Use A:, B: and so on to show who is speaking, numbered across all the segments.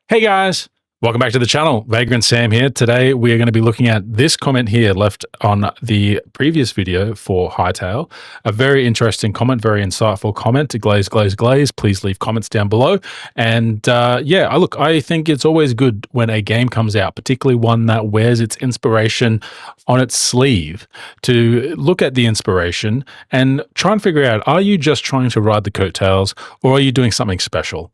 A: Hey guys, welcome back to the channel. Vagrant Sam here. Today we are going to be looking at this comment here left on the previous video for Hytale. A very interesting comment, very insightful comment. Glaze, glaze, glaze. Please leave comments down below. And I think it's always good when a game comes out, particularly one that wears its inspiration on its sleeve, to look at the inspiration and try and figure out, are you just trying to ride the coattails or are you doing something special?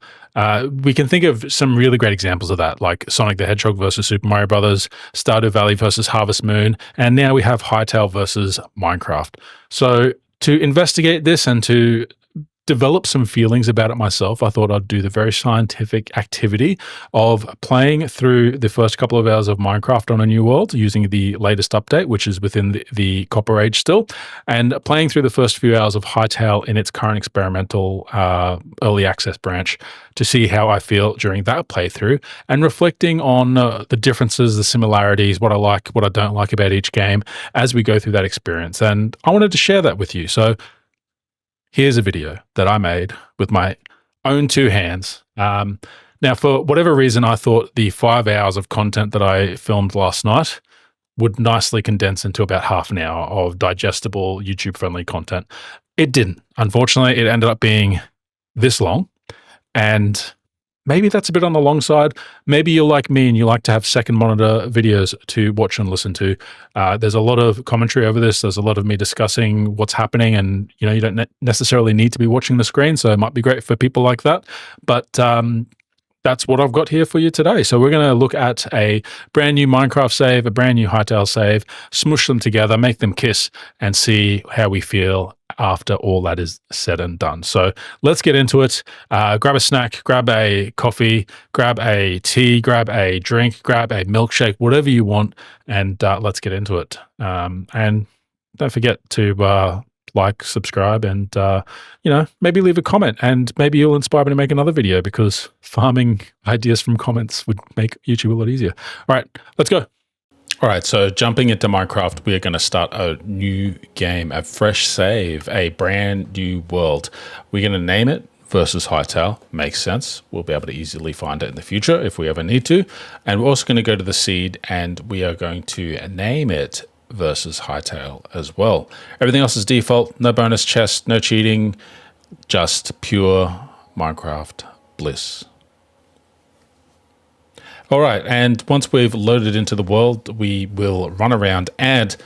A: We can think of some really great examples of that, like Sonic the Hedgehog versus Super Mario Brothers, Stardew Valley versus Harvest Moon, and now we have Hytale versus Minecraft. So to investigate this and to develop some feelings about it myself, I thought I'd do the very scientific activity of playing through the first couple of hours of Minecraft on a new world using the latest update, which is within the Copper Age still, and playing through the first few hours of Hytale in its current experimental early access branch to see how I feel during that playthrough, and reflecting on the differences, the similarities, what I like, what I don't like about each game as we go through that experience. And I wanted to share that with you. So here's a video that I made with my own two hands. Now, for whatever reason, I thought the 5 hours of content that I filmed last night would nicely condense into about half an hour of digestible, YouTube-friendly content. It didn't. Unfortunately, it ended up being this long, and maybe that's a bit on the long side. Maybe you're like me and you like to have second monitor videos to watch and listen to. There's a lot of commentary over this. There's a lot of me discussing what's happening, and you don't necessarily need to be watching the screen, so it might be great for people like that. But that's what I've got here for you today. So we're going to look at a brand new Minecraft save, a brand new Hytale save, smush them together, make them kiss, and see how we feel after all that is said and done. So let's get into it. Grab a snack, grab a coffee, grab a tea, grab a drink, grab a milkshake, whatever you want, and let's get into it. And don't forget to like, subscribe, and maybe leave a comment, and maybe you'll inspire me to make another video, because farming ideas from comments would make YouTube a lot easier. All right, let's go. All right, so jumping into Minecraft, we are going to start a new game, a fresh save, a brand new world. We're going to name it versus Hytale. Makes sense. We'll be able to easily find it in the future if we ever need to. And we're also going to go to the seed, and we are going to name it versus Hytale as well. Everything else is default. No bonus chest, no cheating, just pure Minecraft bliss. All right, and once we've loaded into the world, we will run around and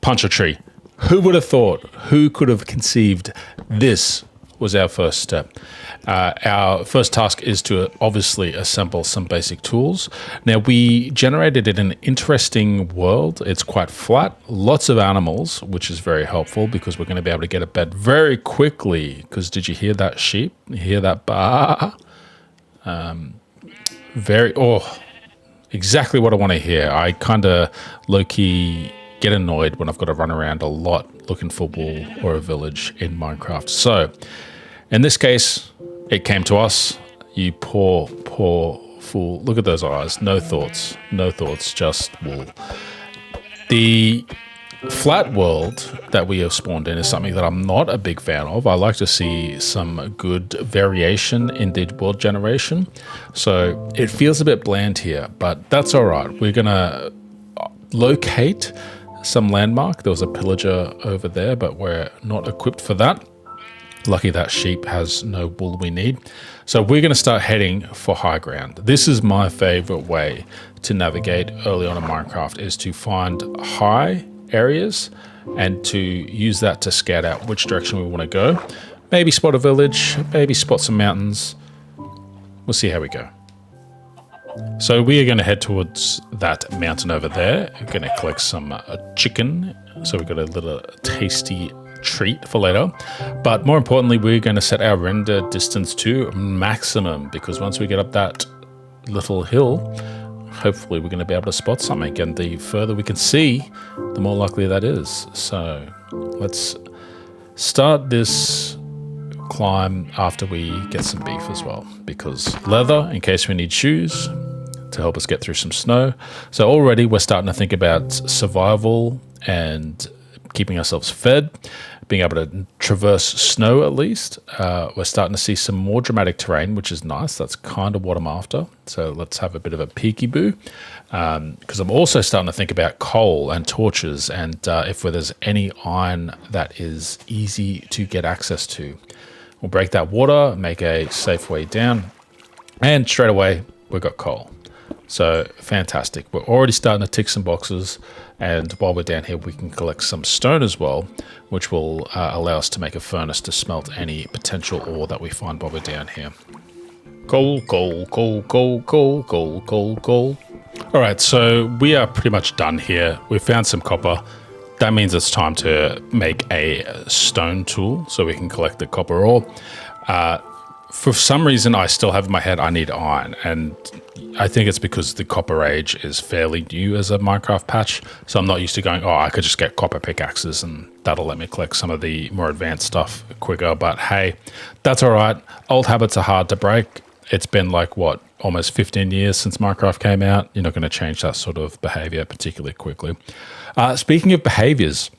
A: punch a tree. Who would have thought? Who could have conceived this was our first step? Our first task is to obviously assemble some basic tools. Now, we generated it in an interesting world. It's quite flat, lots of animals, which is very helpful because we're going to be able to get a bed very quickly. Because did you hear that sheep? You hear that baa? Exactly what I want to hear. I kind of low-key get annoyed when I've got to run around a lot looking for wool or a village in Minecraft. So in this case, it came to us. You poor fool. Look at those eyes. No thoughts, just wool. The flat world that we have spawned in is something that I'm not a big fan of. I like to see some good variation in the world generation. So it feels a bit bland here, but that's all right. We're going to locate some landmark. There was a pillager over there, but we're not equipped for that. Lucky that sheep has no wool we need. So we're going to start heading for high ground. This is my favorite way to navigate early on in Minecraft, is to find high areas and to use that to scout out which direction we want to go. Maybe spot a village, maybe spot some mountains. We'll see how we go. So we are going to head towards that mountain over there. We're going to collect some chicken. So we've got a little tasty treat for later. But more importantly, we're going to set our render distance to maximum, because once we get up that little hill, hopefully we're going to be able to spot something, and the further we can see, the more likely that is. So let's start this climb after we get some beef as well, because leather in case we need shoes to help us get through some snow. So already we're starting to think about survival and keeping ourselves fed, being able to traverse snow at least. We're starting to see some more dramatic terrain, which is nice. That's kind of what I'm after. So let's have a bit of a peekaboo, because I'm also starting to think about coal and torches and if there's any iron that is easy to get access to. We'll break that water, make a safe way down, and straight away we've got coal. So fantastic. We're already starting to tick some boxes, and while we're down here we can collect some stone as well, which will allow us to make a furnace to smelt any potential ore that we find while we're down here. Coal, coal, coal, coal, coal, coal, coal, coal. All right, so we are pretty much done here. We found some copper. That means it's time to make a stone tool so we can collect the copper ore. For some reason, I still have in my head I need iron, and I think it's because the Copper Age is fairly new as a Minecraft patch, so I'm not used to going, oh, I could just get copper pickaxes and that'll let me collect some of the more advanced stuff quicker. But hey, that's all right. Old habits are hard to break. It's been like, what, almost 15 years since Minecraft came out. You're not going to change that sort of behavior particularly quickly. Speaking of behaviors,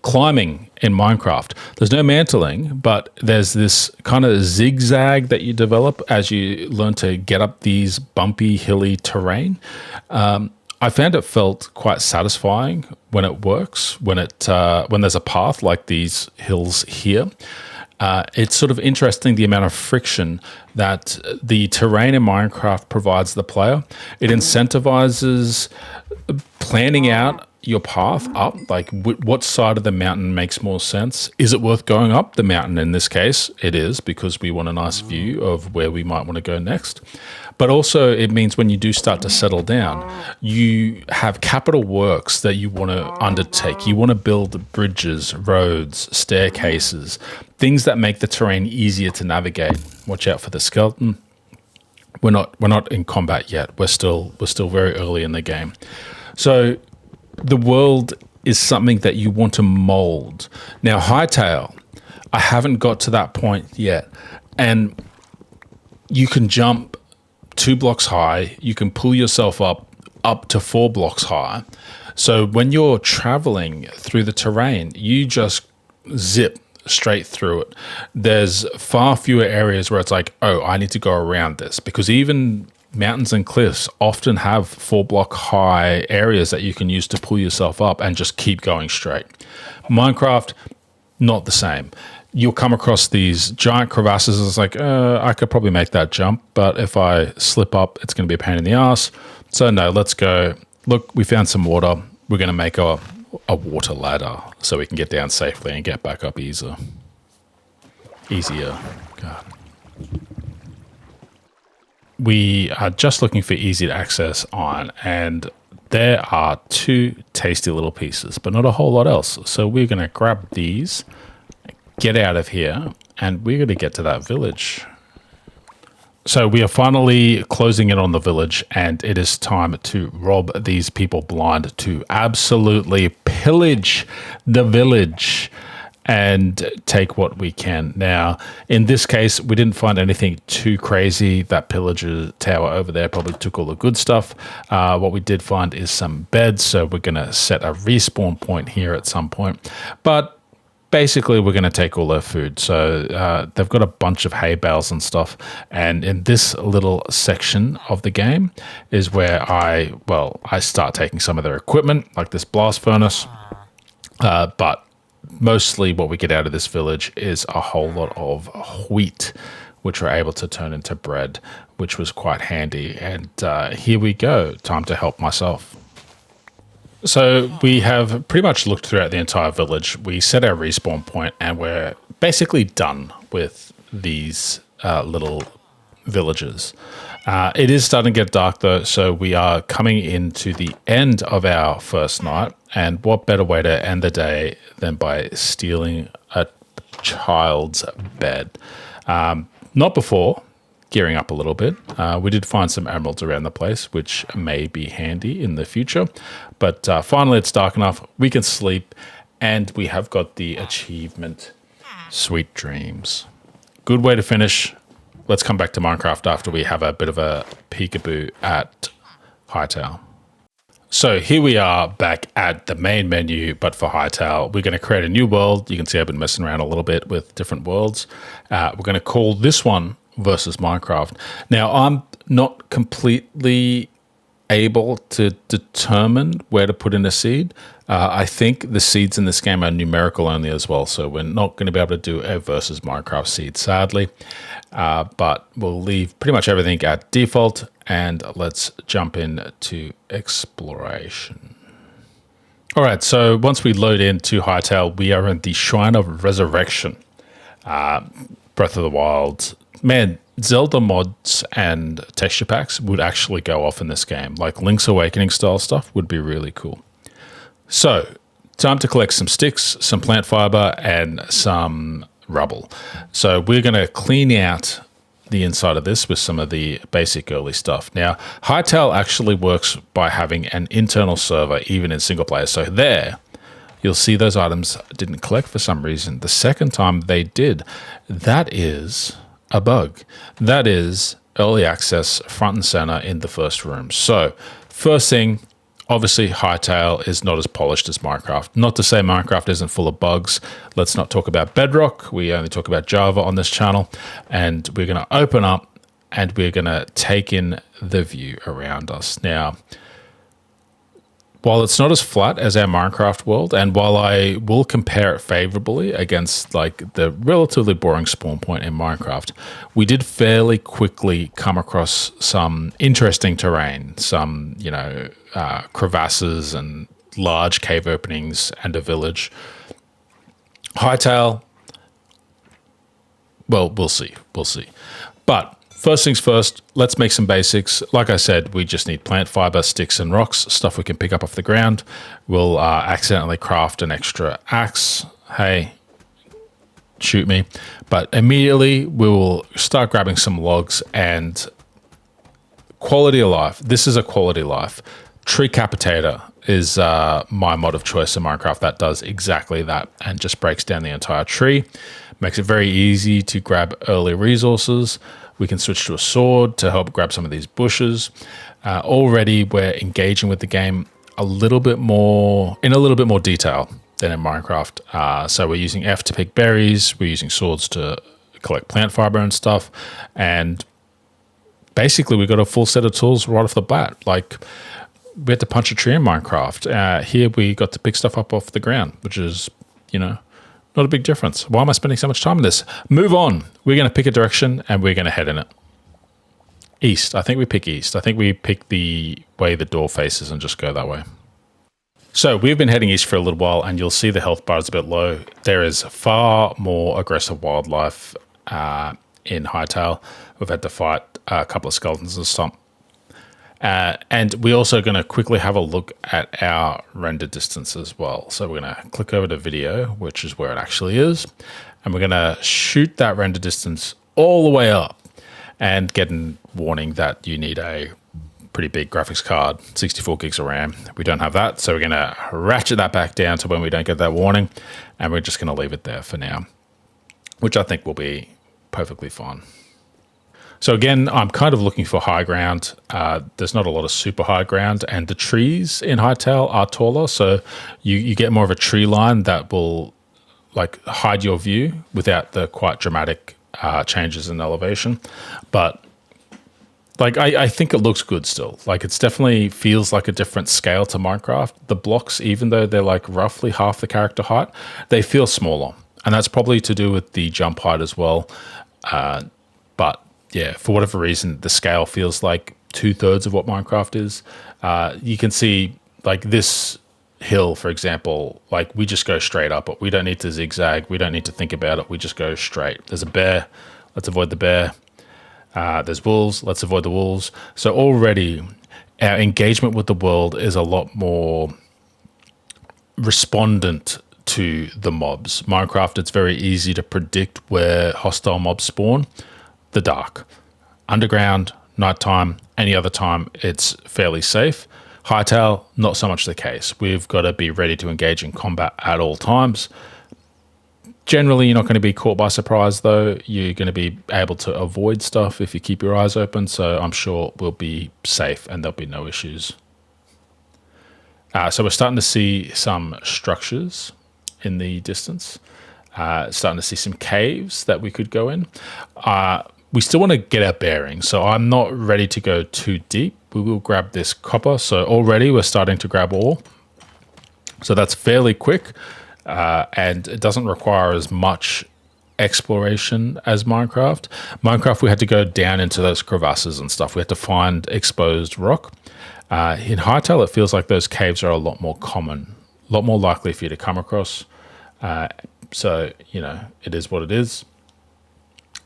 A: climbing in Minecraft, there's no mantling, but there's this kind of zigzag that you develop as you learn to get up these bumpy, hilly terrain. I found it felt quite satisfying when it works, when there's a path like these hills here. It's sort of interesting the amount of friction that the terrain in Minecraft provides the player. It incentivizes planning out your path up, like what side of the mountain makes more sense. Is it worth going up the mountain? In this case, it is, because we want a nice view of where we might want to go next. But also it means when you do start to settle down, you have capital works that you want to undertake. You want to build bridges, roads, staircases, things that make the terrain easier to navigate. Watch out for the skeleton. We're not in combat yet. We're still very early in the game. So the world is something that you want to mold. Now, Hytale, I haven't got to that point yet. And you can jump 2 blocks high. You can pull yourself up to 4 blocks high. So when you're traveling through the terrain, you just zip straight through it. There's far fewer areas where it's like, oh, I need to go around this, because even mountains and cliffs often have 4 block high areas that you can use to pull yourself up and just keep going straight. Minecraft, not the same. You'll come across these giant crevasses. It's like, I could probably make that jump, but if I slip up, it's going to be a pain in the ass. So no, let's go. Look, we found some water. We're going to make a water ladder so we can get down safely and get back up easier. God. We are just looking for easy to access iron, and there are 2 tasty little pieces, but not a whole lot else. So we're going to grab these, get out of here, and we're going to get to that village. So we are finally closing in on the village, and it is time to rob these people blind, to absolutely pillage the village and take what we can. Now, in this case, we didn't find anything too crazy. That pillager tower over there probably took all the good stuff. What we did find is some beds, so we're going to set a respawn point here at some point. But basically, we're going to take all their food. So they've got a bunch of hay bales and stuff. And in this little section of the game is where I start taking some of their equipment, like this blast furnace. But mostly what we get out of this village is a whole lot of wheat, which we're able to turn into bread, which was quite handy. And here we go. Time to help myself. So we have pretty much looked throughout the entire village. We set our respawn point, and we're basically done with these little villages. It is starting to get dark though, so we are coming into the end of our first night. And what better way to end the day than by stealing a child's bed? Not before gearing up a little bit. We did find some emeralds around the place, which may be handy in the future. But finally, it's dark enough. We can sleep, and we have got the achievement, Sweet Dreams. Good way to finish. Let's come back to Minecraft after we have a bit of a peekaboo at Hytale. So here we are back at the main menu, but for Hytale, we're going to create a new world. You can see I've been messing around a little bit with different worlds. We're going to call this one versus Minecraft. Now, I'm not completely able to determine where to put in a seed. I think the seeds in this game are numerical only as well, so we're not going to be able to do a versus Minecraft seed, sadly. But we'll leave pretty much everything at default, and let's jump into exploration. All right, so once we load into Hytale, we are in the Shrine of Resurrection. Breath of the Wild. Man, Zelda mods and texture packs would actually go off in this game. Like Link's Awakening style stuff would be really cool. So, time to collect some sticks, some plant fiber, and some rubble. So we're going to clean out the inside of this with some of the basic early stuff. Now, Hytale actually works by having an internal server, even in single player. So there, you'll see those items didn't collect for some reason. The second time they did. That is a bug. That is early access front and center in the first room. So first thing, obviously Hytale is not as polished as Minecraft. Not to say Minecraft isn't full of bugs. Let's not talk about Bedrock. We only talk about Java on this channel. And we're going to open up and we're going to take in the view around us. Now, while it's not as flat as our Minecraft world, and while I will compare it favorably against like the relatively boring spawn point in Minecraft, we did fairly quickly come across some interesting terrain, some, crevasses and large cave openings and a village. Hytale, well, we'll see. But first things first, let's make some basics. Like I said, we just need plant fiber, sticks, and rocks, stuff we can pick up off the ground. We'll accidentally craft an extra axe. Hey, shoot me. But immediately we will start grabbing some logs and quality of life. This is a quality life. Tree Capitator is my mod of choice in Minecraft that does exactly that and just breaks down the entire tree. Makes it very easy to grab early resources. We can switch to a sword to help grab some of these bushes. Already we're engaging with the game in a little bit more detail than in Minecraft. So we're using F to pick berries. We're using swords to collect plant fiber and stuff. And basically we got a full set of tools right off the bat. Like we had to punch a tree in Minecraft. Here we got to pick stuff up off the ground, which is, not a big difference. Why am I spending so much time on this? Move on. We're going to pick a direction and we're going to head in it. East. I think we pick east. I think we pick the way the door faces and just go that way. So we've been heading east for a little while and you'll see the health bar is a bit low. There is far more aggressive wildlife in Hytale. We've had to fight a couple of skeletons and stuff. And we're also going to quickly have a look at our render distance as well. So we're going to click over to video, which is where it actually is. And we're going to shoot that render distance all the way up and get a warning that you need a pretty big graphics card, 64 gigs of RAM. We don't have that. So we're going to ratchet that back down to when we don't get that warning. And we're just going to leave it there for now, which I think will be perfectly fine. So again, I'm kind of looking for high ground. There's not a lot of super high ground, and the trees in Hytale are taller, so you get more of a tree line that will like hide your view without the quite dramatic changes in elevation. But like I think it looks good still. Like it's definitely feels like a different scale to Minecraft. The blocks, even though they're like roughly half the character height, they feel smaller, and that's probably to do with the jump height as well. But yeah, for whatever reason, the scale feels like 2/3 of what Minecraft is. You can see like this hill, for example, like we just go straight up it. We don't need to zigzag. We don't need to think about it. We just go straight. There's a bear. Let's avoid the bear. There's wolves. Let's avoid the wolves. So already our engagement with the world is a lot more respondent to the mobs. Minecraft, it's very easy to predict where hostile mobs spawn. The dark, underground, nighttime, any other time, it's fairly safe. Hytale, not so much the case. We've got to be ready to engage in combat at all times. Generally, you're not going to be caught by surprise, though. You're going to be able to avoid stuff if you keep your eyes open, so I'm sure we'll be safe and there'll be no issues. So we're starting to see some structures in the distance. Starting to see some caves that we could go in. We still want to get our bearings, so I'm not ready to go too deep. We will grab this copper. So already we're starting to grab ore. So that's fairly quick, and it doesn't require as much exploration as Minecraft. Minecraft, we had to go down into those crevasses and stuff. We had to find exposed rock. In Hytale, it feels like those caves are a lot more common, a lot more likely for you to come across. So, you know, it is what it is.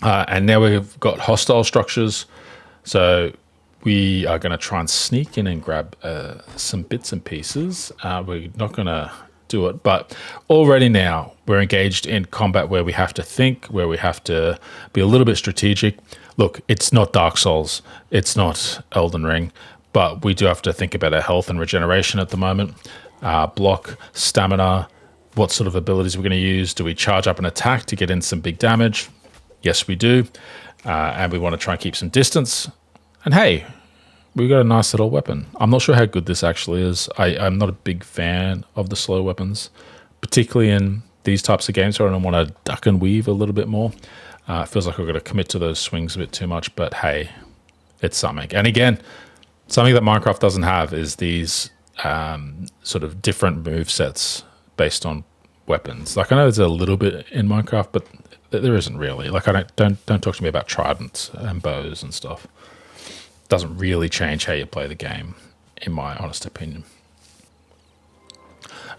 A: And now we've got hostile structures. So we are going to try and sneak in and grab some bits and pieces. We're not going to do it, but already now we're engaged in combat where we have to think, where we have to be a little bit strategic. Look, it's not Dark Souls, it's not Elden Ring, but we do have to think about our health and regeneration at the moment. Block, stamina, what sort of abilities we're going to use. Do we charge up an attack to get in some big damage? Yes, we do. And we want to try and keep some distance. And hey, we got a nice little weapon. I'm not sure how good this actually is. I'm not a big fan of the slow weapons, particularly in these types of games where I want to duck and weave a little bit more. It feels like I've got to commit to those swings a bit too much, but hey, it's something. And again, something that Minecraft doesn't have is these sort of different move sets based on weapons. Like I know there's a little bit in Minecraft, but there isn't really. Like I don't talk to me about tridents and bows and stuff. Doesn't really change how you play the game, in my honest opinion.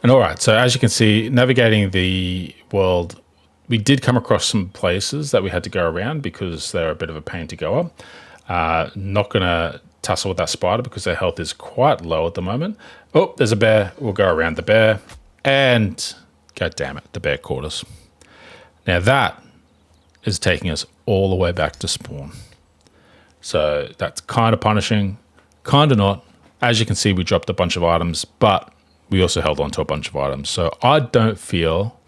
A: And all right, so as you can see, navigating the world, we did come across some places that we had to go around because they're a bit of a pain to go up. Not going to tussle with that spider because their health is quite low at the moment. Oh, there's a bear. We'll go around the bear. And, god damn it, the bear caught us. Now that is taking us all the way back to spawn. So that's kind of punishing, kind of not. As you can see, we dropped a bunch of items, but we also held on to a bunch of items. So I don't feel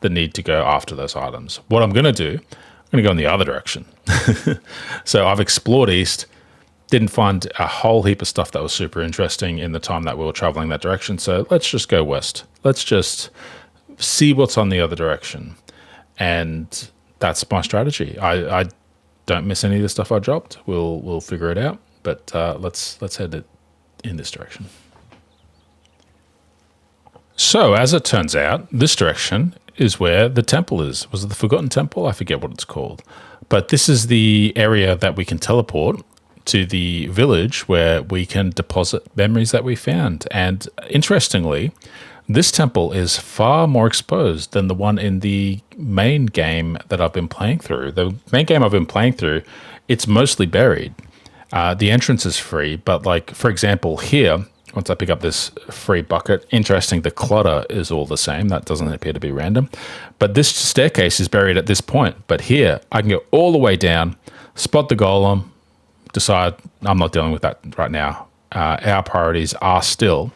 A: the need to go after those items. What I'm going to do, I'm going to go in the other direction. So I've explored east, didn't find a whole heap of stuff that was super interesting in the time that we were traveling that direction. So let's just go west. Let's just see what's on the other direction. And that's my strategy. I don't miss any of the stuff I dropped. We'll figure it out. But let's head in this direction. So as it turns out, this direction is where the temple is. Was it the Forgotten Temple? I forget what it's called. But this is the area that we can teleport to the village where we can deposit memories that we found. And interestingly, this temple is far more exposed than the one in the main game that I've been playing through. The main game I've been playing through, it's mostly buried. The entrance is free, but like, for example, here, once I pick up this free bucket, interesting, the clutter is all the same. That doesn't appear to be random. But this staircase is buried at this point. But here, I can go all the way down, spot the golem, decide I'm not dealing with that right now. Our priorities are still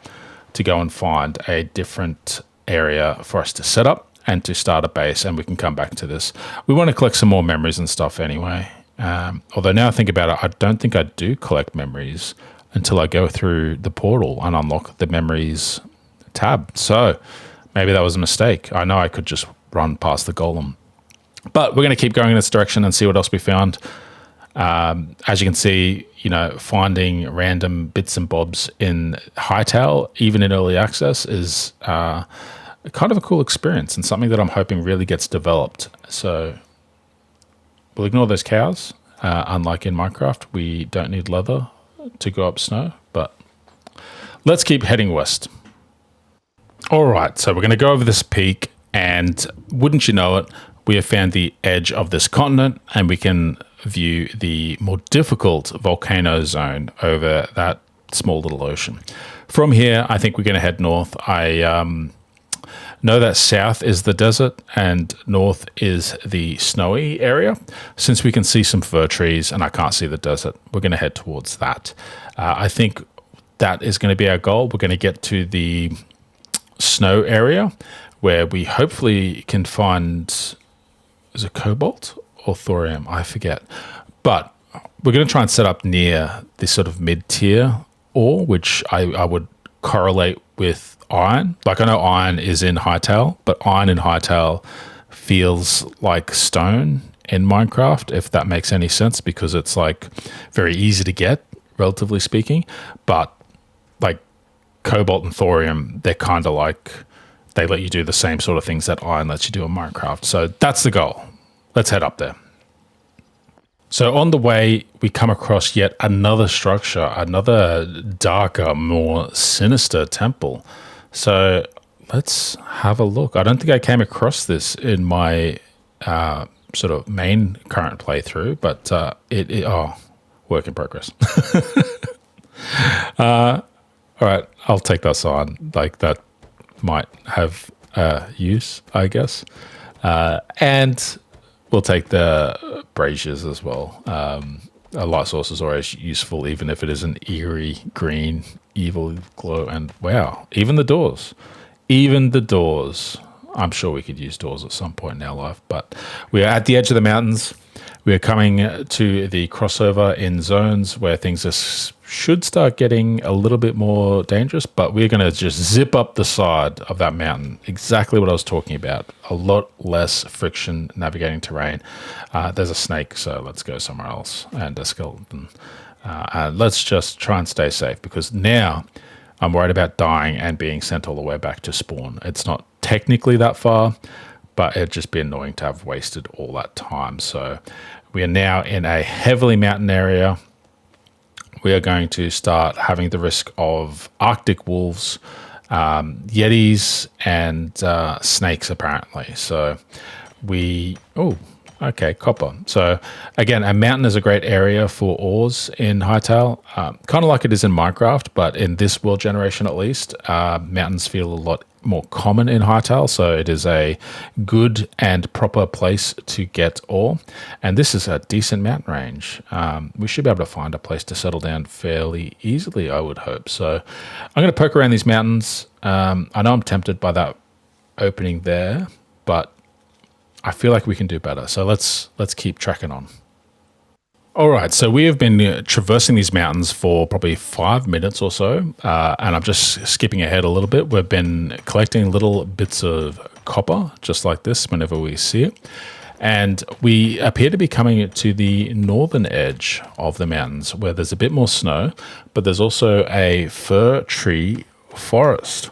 A: to go and find a different area for us to set up and to start a base, and we can come back to this. We want to collect some more memories and stuff anyway. Although now I think about it, I don't think I do collect memories until I go through the portal and unlock the memories tab. So maybe that was a mistake. I know I could just run past the golem. But we're going to keep going in this direction and see what else we found. As you can see, you know, finding random bits and bobs in Hytale, even in early access, is kind of a cool experience and something that I'm hoping really gets developed. So we'll ignore those cows. Unlike in Minecraft, we don't need leather to go up snow, but let's keep heading west. All right, so we're going to go over this peak, and wouldn't you know it, we have found the edge of this continent, and we can view the more difficult volcano zone over that small little ocean. From here, I think we're going to head north. I know that south is the desert and north is the snowy area. Since we can see some fir trees and I can't see the desert, we're going to head towards that. I think that is going to be our goal. We're going to get to the snow area where we hopefully can find, is it cobalt or thorium? I forget. But we're going to try and set up near this sort of mid-tier ore, which I would correlate with iron. Like I know iron is in Hytale, but iron in Hytale feels like stone in Minecraft, if that makes any sense, because it's like very easy to get, relatively speaking. But like cobalt and thorium, they're kind of like, they let you do the same sort of things that iron lets you do in Minecraft. So that's the goal. Let's head up there. So on the way, we come across yet another structure, another darker, more sinister temple. So let's have a look. I don't think I came across this in my sort of main current playthrough, but work in progress. All right, I'll take that sign. Like that might have use, I guess. And we'll take the braziers as well. A light source is always useful, even if it is an eerie green, evil glow. And wow, even the doors. Even the doors. I'm sure we could use doors at some point in our life, but we are at the edge of the mountains. We are coming to the crossover in zones where things should start getting a little bit more dangerous, but we're going to just zip up the side of that mountain. Exactly what I was talking about. A lot less friction navigating terrain. There's a snake, so let's go somewhere else, and a skeleton. And let's just try and stay safe, because now I'm worried about dying and being sent all the way back to spawn. It's not technically that far, but it'd just be annoying to have wasted all that time. So we are now in a heavily mountain area. We are going to start having the risk of Arctic wolves, yetis, and snakes, apparently. So okay, copper. So again, a mountain is a great area for ores in Hytale, kind of like it is in Minecraft, but in this world generation at least, mountains feel a lot more common in Hytale, so it is a good and proper place to get ore. And this is a decent mountain range. We should be able to find a place to settle down fairly easily, I would hope. So I'm going to poke around these mountains. I know I'm tempted by that opening there, but I feel like we can do better. So let's keep tracking on. All right, so we have been traversing these mountains for probably 5 minutes or so, and I'm just skipping ahead a little bit. We've been collecting little bits of copper, just like this, whenever we see it. And we appear to be coming to the northern edge of the mountains, where there's a bit more snow, but there's also a fir tree forest.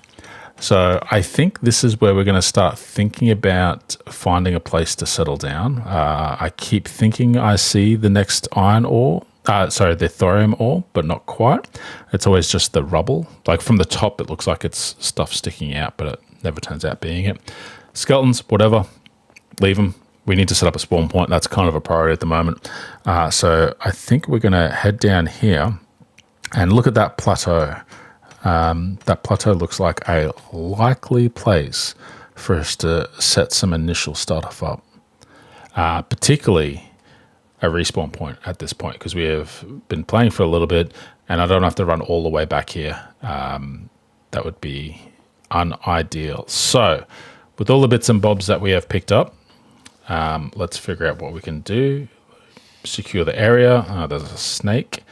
A: So I think this is where we're going to start thinking about finding a place to settle down. I keep thinking I see the next iron ore, the thorium ore, but not quite. It's always just the rubble. Like from the top, it looks like it's stuff sticking out, but it never turns out being it. Skeletons, whatever, leave them. We need to set up a spawn point. That's kind of a priority at the moment. So I think we're going to head down here and look at that plateau. That plateau looks like a likely place for us to set some initial stuff up, particularly a respawn point at this point, because we have been playing for a little bit and I don't have to run all the way back here. That would be unideal. So with all the bits and bobs that we have picked up, let's figure out what we can do. Secure the area. There's a snake.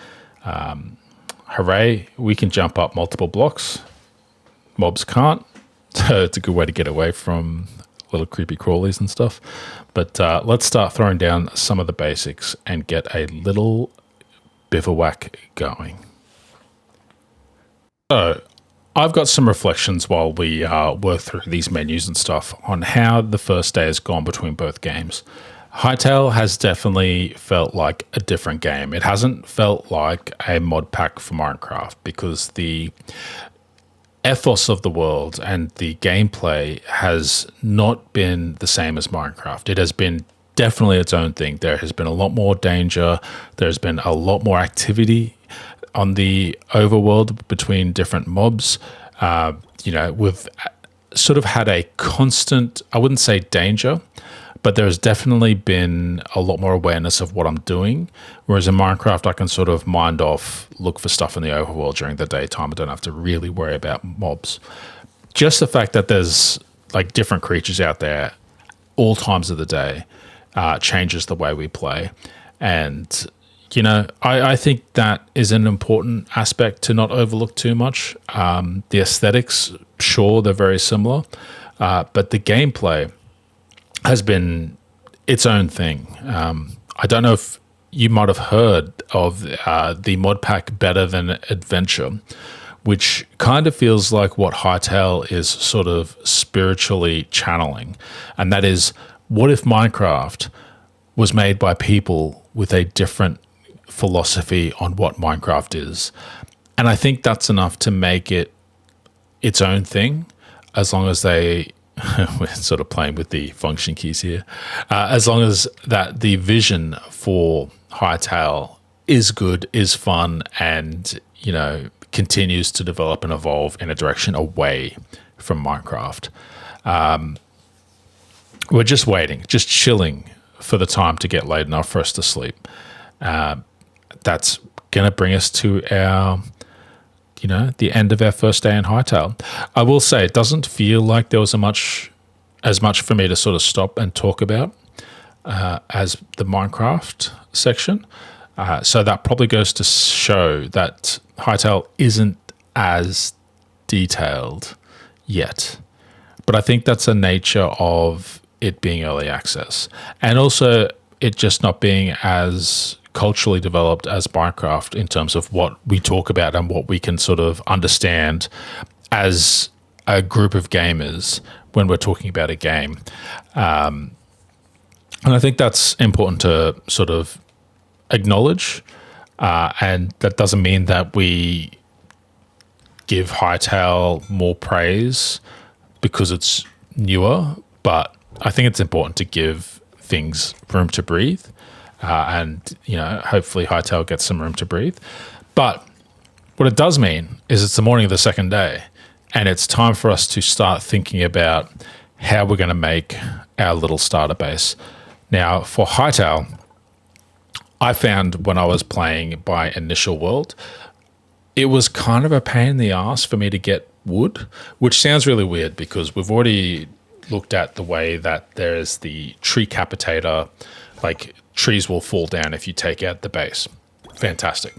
A: Hooray, we can jump up multiple blocks. Mobs can't. So it's a good way to get away from little creepy crawlies and stuff. But let's start throwing down some of the basics and get a little bivouac going. So I've got some reflections while we work through these menus and stuff on how the first day has gone between both games. Hytale has definitely felt like a different game. It hasn't felt like a mod pack for Minecraft, because the ethos of the world and the gameplay has not been the same as Minecraft. It has been definitely its own thing. There has been a lot more danger. There's been a lot more activity on the overworld between different mobs. We've sort of had a constant, I wouldn't say danger, but there's definitely been a lot more awareness of what I'm doing. Whereas in Minecraft, I can sort of mind off, look for stuff in the overworld during the daytime. I don't have to really worry about mobs. Just the fact that there's like different creatures out there all times of the day changes the way we play. And, I think that is an important aspect to not overlook too much. The aesthetics, sure, they're very similar, but the gameplay has been its own thing. I don't know if you might have heard of the mod pack Better Than Adventure, which kind of feels like what Hytale is sort of spiritually channeling. And that is, what if Minecraft was made by people with a different philosophy on what Minecraft is? And I think that's enough to make it its own thing, as long as they we're sort of playing with the function keys here, as long as that the vision for Hytale is good, is fun, and continues to develop and evolve in a direction away from Minecraft. We're just waiting, just chilling for the time to get late enough for us to sleep. That's going to bring us to our, the end of our first day in Hytale. I will say it doesn't feel like there was as much for me to sort of stop and talk about as the Minecraft section. So that probably goes to show that Hytale isn't as detailed yet. But I think that's a nature of it being early access. And also it just not being as culturally developed as Minecraft in terms of what we talk about and what we can sort of understand as a group of gamers when we're talking about a game. And I think that's important to sort of acknowledge. And that doesn't mean that we give Hytale more praise because it's newer, but I think it's important to give things room to breathe. And hopefully Hytale gets some room to breathe. But what it does mean is it's the morning of the second day, and it's time for us to start thinking about how we're going to make our little starter base. Now, for Hytale, I found when I was playing by Initial World, it was kind of a pain in the ass for me to get wood, which sounds really weird because we've already looked at the way that there's the tree capitator, like trees will fall down if you take out the base. Fantastic.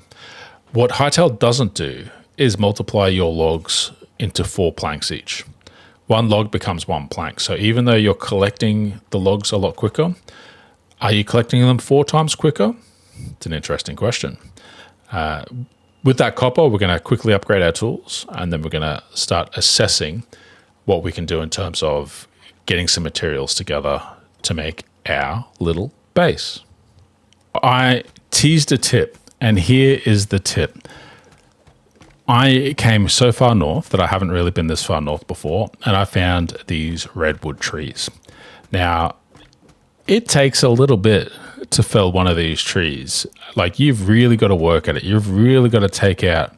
A: What Hytale doesn't do is multiply your logs into 4 planks each. 1 log becomes 1 plank. So even though you're collecting the logs a lot quicker, are you collecting them 4 times quicker? It's an interesting question. With that copper, we're going to quickly upgrade our tools, and then we're going to start assessing what we can do in terms of getting some materials together to make our little base. I teased a tip, and here is the tip. I came so far north that I haven't really been this far north before, and I found these redwood trees. Now, it takes a little bit to fell one of these trees. Like, you've really got to work at it. You've really got to take out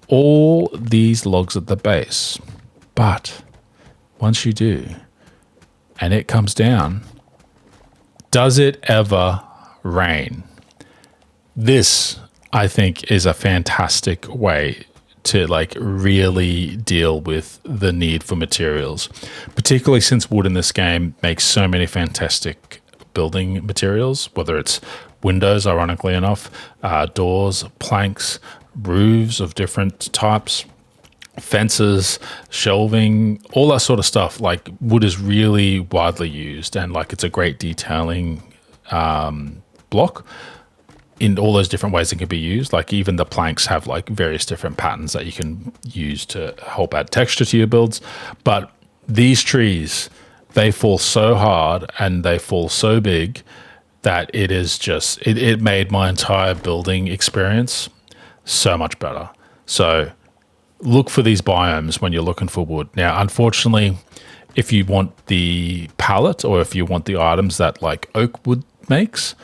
A: all these logs at the base. But once you do, and it comes down, does it ever rain? This, I think, is a fantastic way to really deal with the need for materials, particularly since wood in this game makes so many fantastic building materials, whether it's windows, ironically enough, doors, planks, roofs of different types, fences, shelving, all that sort of stuff. Like, wood is really widely used, and it's a great detailing block in all those different ways it can be used. Like, even the planks have various different patterns that you can use to help add texture to your builds. But these trees, they fall so hard and they fall so big that it is just, it made my entire building experience so much better. So look for these biomes when you're looking for wood. Now, unfortunately, if you want the palette or if you want the items that oak wood makes,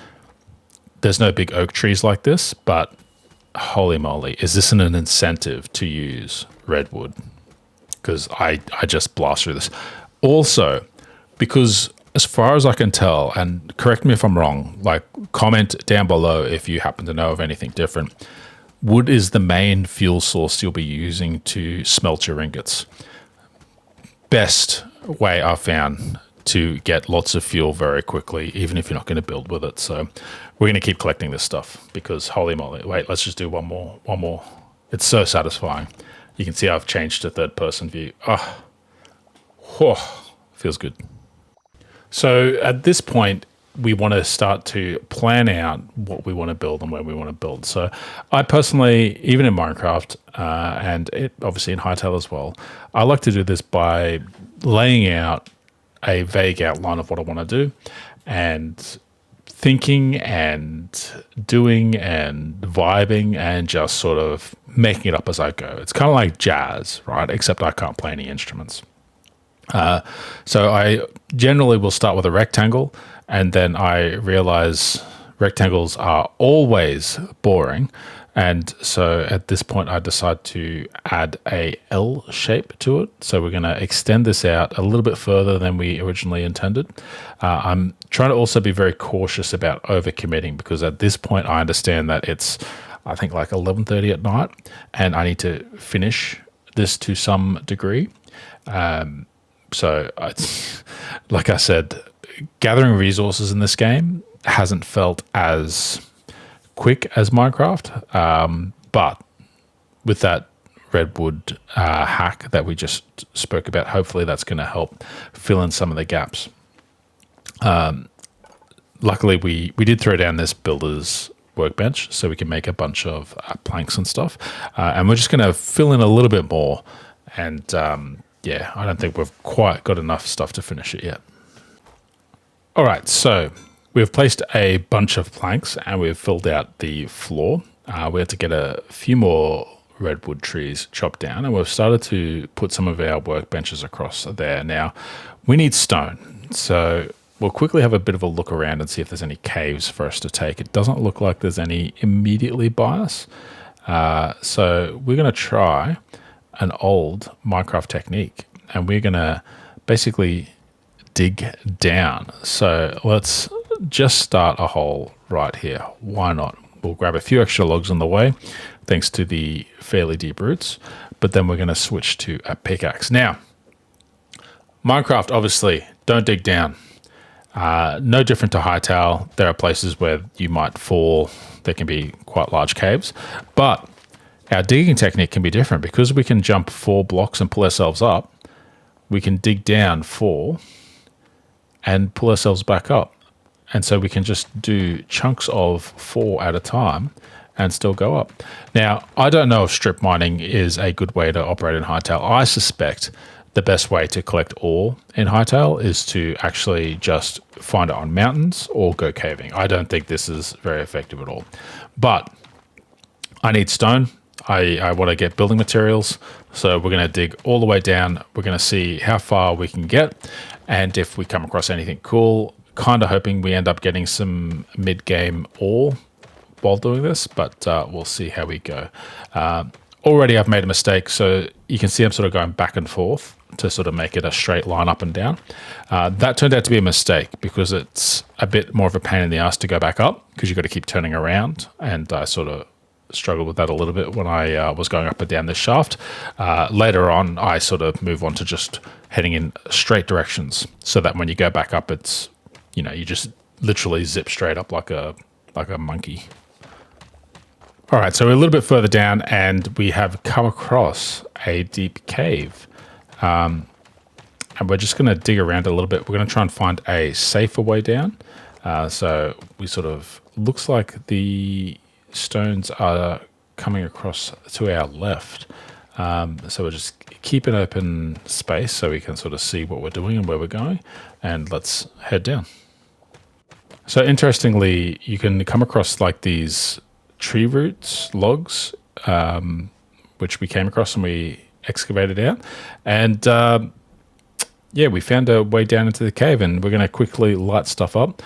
A: there's no big oak trees like this, but holy moly, is this an incentive to use redwood? Because I just blast through this. Also, because as far as I can tell, and correct me if I'm wrong, comment down below if you happen to know of anything different, wood is the main fuel source you'll be using to smelt your ingots. Best way I've found to get lots of fuel very quickly, even if you're not going to build with it. So we're going to keep collecting this stuff because holy moly. Wait, let's just do one more. It's so satisfying. You can see I've changed to third person view. Feels good. So at this point, we want to start to plan out what we want to build and where we want to build. So I personally, even in Minecraft, and obviously in Hytale as well, I like to do this by laying out a vague outline of what I want to do and thinking and doing and vibing and just sort of making it up as I go. It's kind of like jazz, right? Except I can't play any instruments. So I generally will start with a rectangle, and then I realize rectangles are always boring. And so at this point, I decide to add a L shape to it. So we're going to extend this out a little bit further than we originally intended. I'm trying to also be very cautious about overcommitting, because at this point, I understand that it's, I think, like 11:30 at night, and I need to finish this to some degree. So, like I said, gathering resources in this game hasn't felt as quick as Minecraft, but with that redwood hack that we just spoke about, hopefully that's going to help fill in some of the gaps. Luckily, we did throw down this builder's workbench so we can make a bunch of planks and stuff, and we're just going to fill in a little bit more. And yeah, I don't think we've quite got enough stuff to finish it yet. All right, so we've placed a bunch of planks and we've filled out the floor. We have to get a few more redwood trees chopped down, and we've started to put some of our workbenches across there. Now, we need stone, so we'll quickly have a bit of a look around and see if there's any caves for us to take. It doesn't look like there's any immediately by us, so we're going to try an old Minecraft technique, and we're going to basically dig down. So let's just start a hole right here. Why not? We'll grab a few extra logs on the way, thanks to the fairly deep roots, but then we're going to switch to a pickaxe. Now, Minecraft, obviously, don't dig down. No different to Hytale. There are places where you might fall. There can be quite large caves, but our digging technique can be different. Because we can jump 4 blocks and pull ourselves up, we can dig down 4 and pull ourselves back up. And so we can just do chunks of 4 at a time and still go up. Now, I don't know if strip mining is a good way to operate in Hytale. I suspect the best way to collect ore in Hytale is to actually just find it on mountains or go caving. I don't think this is very effective at all. But I need stone. I want to get building materials, so we're going to dig all the way down. We're going to see how far we can get, and if we come across anything cool, kind of hoping we end up getting some mid-game ore while doing this, but we'll see how we go. Already I've made a mistake, so you can see I'm sort of going back and forth to sort of make it a straight line up and down. That turned out to be a mistake because it's a bit more of a pain in the ass to go back up, because you've got to keep turning around, and I sort of struggled with that a little bit when I was going up and down this shaft. Later on, I sort of move on to just heading in straight directions, so that when you go back up, it's, you know, you just literally zip straight up like a monkey. All right, so we're a little bit further down, and we have come across a deep cave. And we're just going to dig around a little bit. We're going to try and find a safer way down. So we sort of, looks like the stones are coming across to our left. So we'll just keep an open space so we can sort of see what we're doing and where we're going. And let's head down. So interestingly, you can come across like these tree roots, logs, which we came across and we excavated out. And yeah, we found a way down into the cave, and we're going to quickly light stuff up.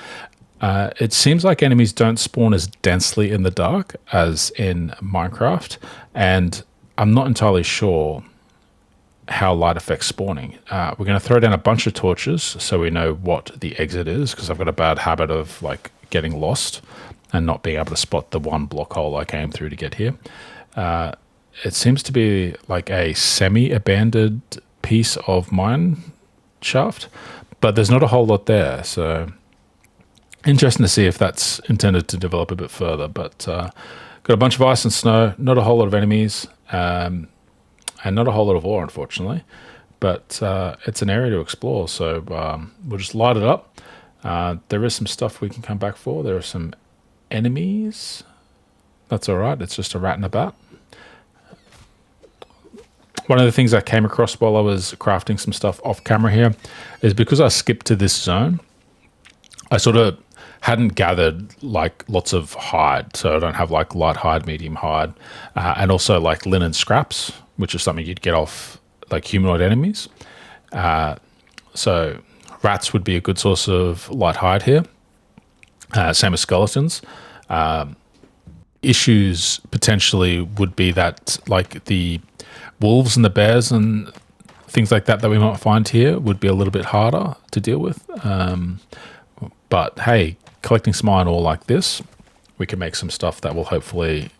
A: It seems like enemies don't spawn as densely in the dark as in Minecraft, and I'm not entirely sure how light affects spawning. We're going to throw down a bunch of torches so we know what the exit is, because I've got a bad habit of like getting lost and not being able to spot the one block hole I came through to get here. It seems to be like a semi-abandoned piece of mine shaft, but there's not a whole lot there. So interesting to see if that's intended to develop a bit further. But got a bunch of ice and snow, not a whole lot of enemies, and not a whole lot of ore, unfortunately. But it's an area to explore, so we'll just light it up. There is some stuff we can come back for. There are some enemies. That's all right. It's just a rat and a bat. One of the things I came across while I was crafting some stuff off camera here is because I skipped to this zone, I sort of hadn't gathered like lots of hide. So I don't have like light hide, medium hide, and also like linen scraps, which is something you'd get off like humanoid enemies. So rats would be a good source of light hide here. Same as skeletons. Issues potentially would be that like the wolves and the bears and things like that we might find here would be a little bit harder to deal with. But hey, collecting some iron ore like this, we can make some stuff that will hopefully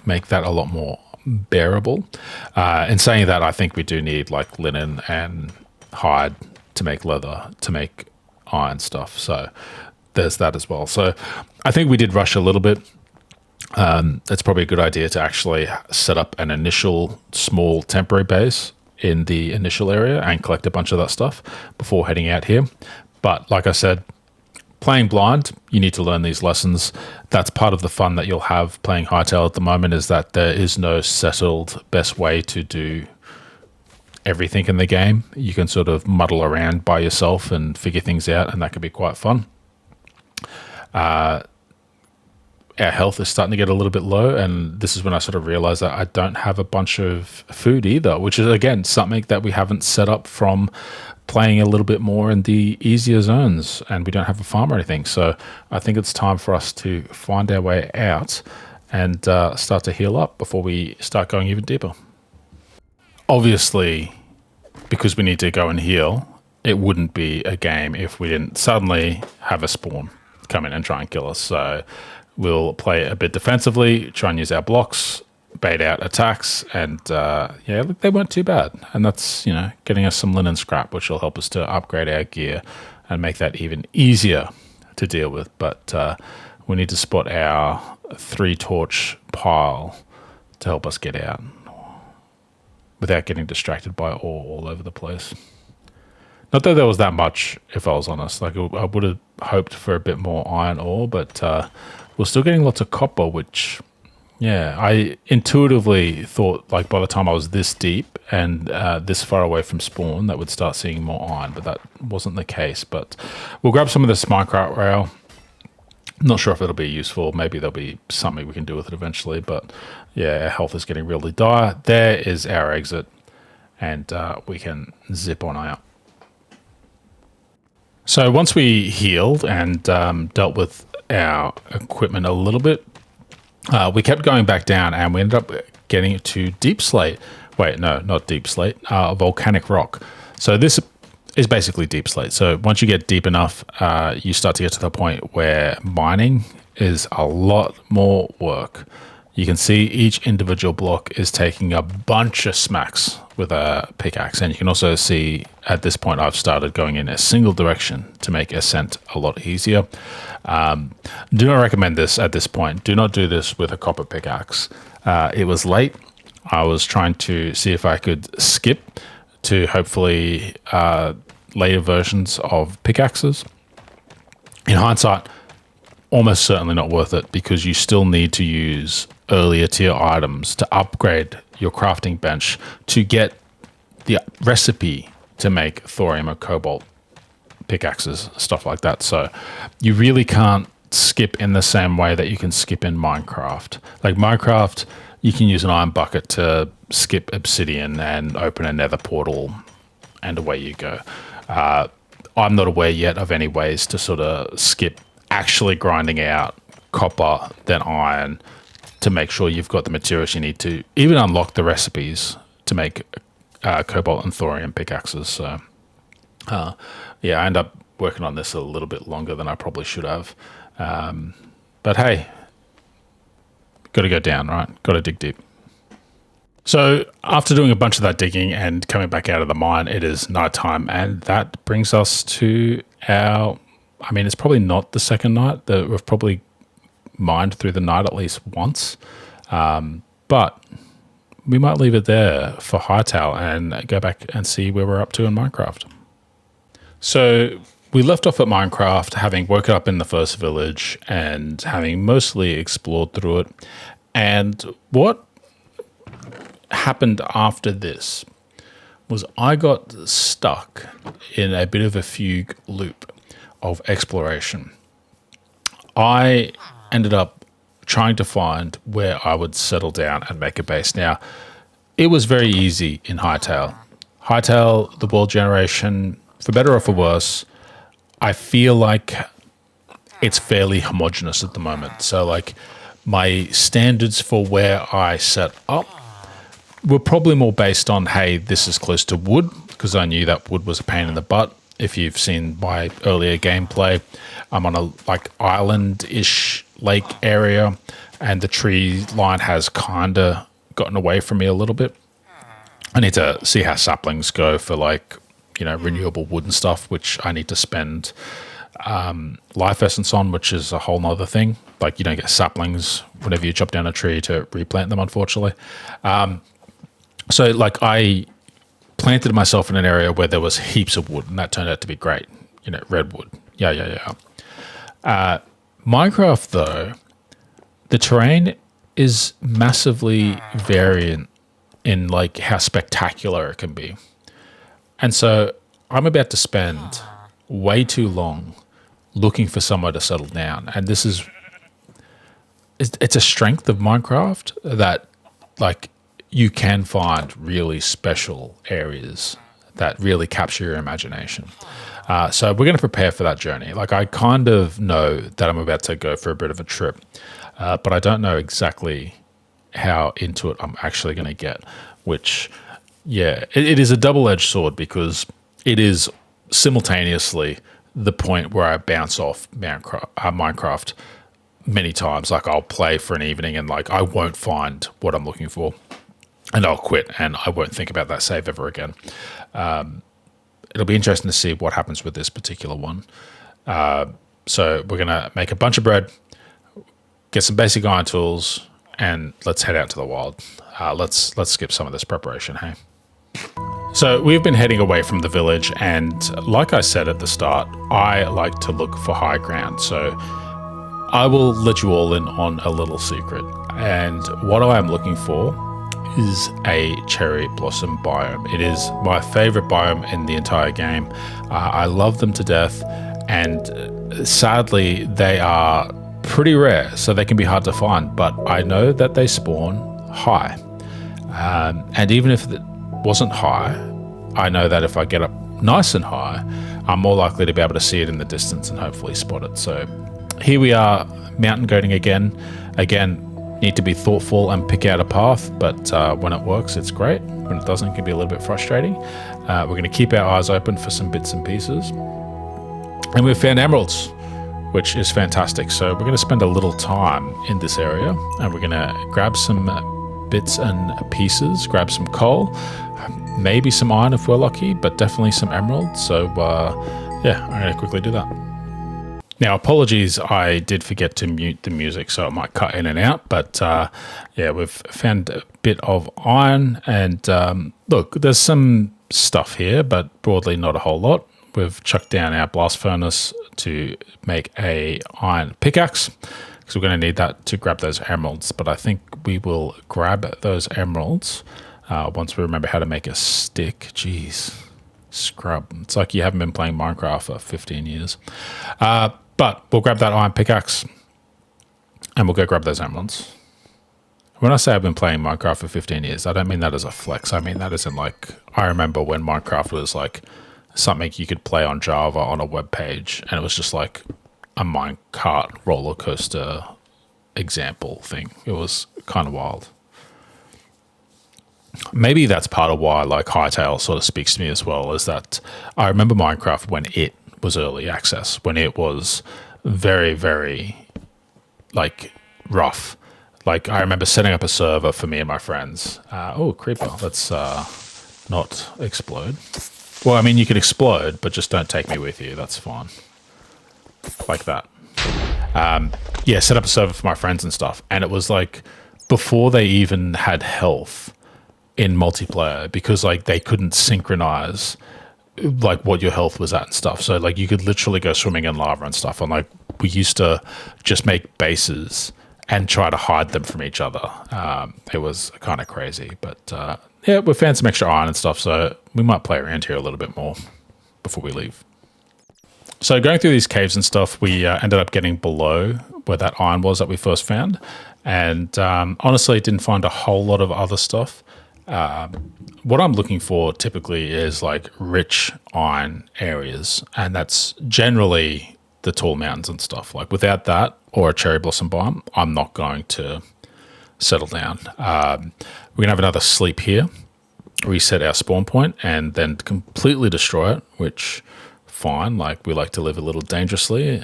A: make that a lot more bearable. In saying that, I think we do need like linen and hide to make leather, to make iron stuff. So there's that as well. So I think we did rush a little bit. It's probably a good idea to actually set up an initial small temporary base in the initial area and collect a bunch of that stuff before heading out here. But like I said, playing blind, you need to learn these lessons. That's part of the fun that you'll have playing Hytale at the moment, is that there is no settled best way to do everything in the game. You can sort of muddle around by yourself and figure things out, and that can be quite fun. Our health is starting to get a little bit low, and this is when I sort of realized that I don't have a bunch of food either, which is, again, something that we haven't set up from playing a little bit more in the easier zones, and we don't have a farm or anything. So I think it's time for us to find our way out and start to heal up before we start going even deeper. Obviously, because we need to go and heal, it wouldn't be a game if we didn't suddenly have a spawn come in and try and kill us. So we'll play a bit defensively, try and use our blocks, bait out attacks, and yeah, they weren't too bad. And that's, you know, getting us some linen scrap, which will help us to upgrade our gear and make that even easier to deal with. But we need to spot our 3-torch pile to help us get out without getting distracted by ore all over the place. Not that there was that much, if I was honest. Like, I would have hoped for a bit more iron ore, but we're still getting lots of copper, which, yeah, I intuitively thought, like, by the time I was this deep and this far away from spawn, that we'd start seeing more iron, but that wasn't the case. But we'll grab some of this minecart rail. Not sure if it'll be useful. Maybe there'll be something we can do with it eventually, but yeah, our health is getting really dire. There is our exit, and we can zip on out. So once we healed and dealt with our equipment a little bit, we kept going back down, and we ended up getting to deep slate. Wait, no, not deep slate, volcanic rock. So this is basically deep slate. So once you get deep enough, you start to get to the point where mining is a lot more work. You can see each individual block is taking a bunch of smacks with a pickaxe. And you can also see at this point, I've started going in a single direction to make ascent a lot easier. Do not recommend this at this point. Do not do this with a copper pickaxe. It was late. I was trying to see if I could skip to hopefully later versions of pickaxes. In hindsight, almost certainly not worth it, because you still need to use earlier tier items to upgrade your crafting bench to get the recipe to make thorium or cobalt pickaxes, stuff like that. So you really can't skip in the same way that you can skip in Minecraft. Like Minecraft, you can use an iron bucket to skip obsidian and open a nether portal, and away you go. I'm not aware yet of any ways to sort of skip actually grinding out copper, then iron, to make sure you've got the materials you need to even unlock the recipes to make cobalt and thorium pickaxes. So yeah, I end up working on this a little bit longer than I probably should have. But hey, got to go down, right? Got to dig deep. So after doing a bunch of that digging and coming back out of the mine, it is nighttime, and that brings us to our, I mean, it's probably not the second night. We've probably mined through the night at least once, but we might leave it there for Hytale and go back and see where we're up to in Minecraft. So we left off at Minecraft, having woken up in the first village and having mostly explored through it. And what happened after this was I got stuck in a bit of a fugue loop of exploration. I ended up trying to find where I would settle down and make a base. Now, it was very easy in Hytale. Hytale, the world generation, for better or for worse, I feel like it's fairly homogenous at the moment. So like my standards for where I set up were probably more based on, hey, this is close to wood, because I knew that wood was a pain in the butt. If you've seen my earlier gameplay, I'm on a like island-ish lake area, and the tree line has kind of gotten away from me a little bit. I need to see how saplings go for like, renewable wood and stuff, which I need to spend life essence on, which is a whole nother thing. Like you don't get saplings whenever you chop down a tree to replant them, unfortunately. So like I planted myself in an area where there was heaps of wood, and that turned out to be great. Redwood. Yeah. Minecraft, though, the terrain is massively variant in like how spectacular it can be. And so I'm about to spend way too long looking for somewhere to settle down. And this is, it's a strength of Minecraft that like you can find really special areas that really capture your imagination. So we're going to prepare for that journey. Like I kind of know that I'm about to go for a bit of a trip, but I don't know exactly how into it I'm actually going to get, which, yeah, it is a double-edged sword because it is simultaneously the point where I bounce off Minecraft many times. Like I'll play for an evening and like I won't find what I'm looking for, and I'll quit and I won't think about that save ever again. It'll be interesting to see what happens with this particular one. So we're going to make a bunch of bread, get some basic iron tools, and let's head out to the wild. Let's skip some of this preparation, hey? So we've been heading away from the village, and like I said at the start, I like to look for high ground. So I will let you all in on a little secret. And what I am looking for is a cherry blossom biome. It is my favorite biome in the entire game. I love them to death, and sadly they are pretty rare, so they can be hard to find, but I know that they spawn high. And even if it wasn't high, I know that if I get up nice and high, I'm more likely to be able to see it in the distance and hopefully spot it. So here we are, mountain goating again. Again, need to be thoughtful and pick out a path, but when it works, it's great. When it doesn't, it can be a little bit frustrating. We're going to keep our eyes open for some bits and pieces. And we've found emeralds, which is fantastic. So we're going to spend a little time in this area, and we're going to grab some bits and pieces, grab some coal, maybe some iron if we're lucky, but definitely some emeralds. So yeah, I'm going to quickly do that. Now, apologies, I did forget to mute the music, so it might cut in and out. But yeah, we've found a bit of iron, and look, there's some stuff here, but broadly not a whole lot. We've chucked down our blast furnace to make a iron pickaxe, because we're going to need that to grab those emeralds. But I think we will grab those emeralds once we remember how to make a stick. Jeez, scrub. It's like you haven't been playing Minecraft for 15 years. But we'll grab that iron pickaxe and we'll go grab those emeralds. When I say I've been playing Minecraft for 15 years, I don't mean that as a flex. I mean that as in like, I remember when Minecraft was like something you could play on Java on a web page, and it was just like a minecart roller coaster example thing. It was kind of wild. Maybe that's part of why like Hytale sort of speaks to me as well, is that I remember Minecraft when it was early access, when it was very, very like rough. Like I remember setting up a server for me and my friends. Oh, creeper. Let's not explode. Well, I mean, you could explode, but just don't take me with you. That's fine. Like that. Yeah, set up a server for my friends and stuff. And it was like before they even had health in multiplayer, because like they couldn't synchronize like what your health was at and stuff. So like you could literally go swimming in lava and stuff. And like we used to just make bases and try to hide them from each other. It was kind of crazy, but yeah, we found some extra iron and stuff, so we might play around here a little bit more before we leave. So going through these caves and stuff, we ended up getting below where that iron was that we first found, and honestly, didn't find a whole lot of other stuff. What I'm looking for typically is like rich iron areas, and that's generally the tall mountains and stuff. Like without that or a cherry blossom biome, I'm not going to settle down. We're gonna have another sleep here, reset our spawn point, and then completely destroy it, which fine. Like we like to live a little dangerously.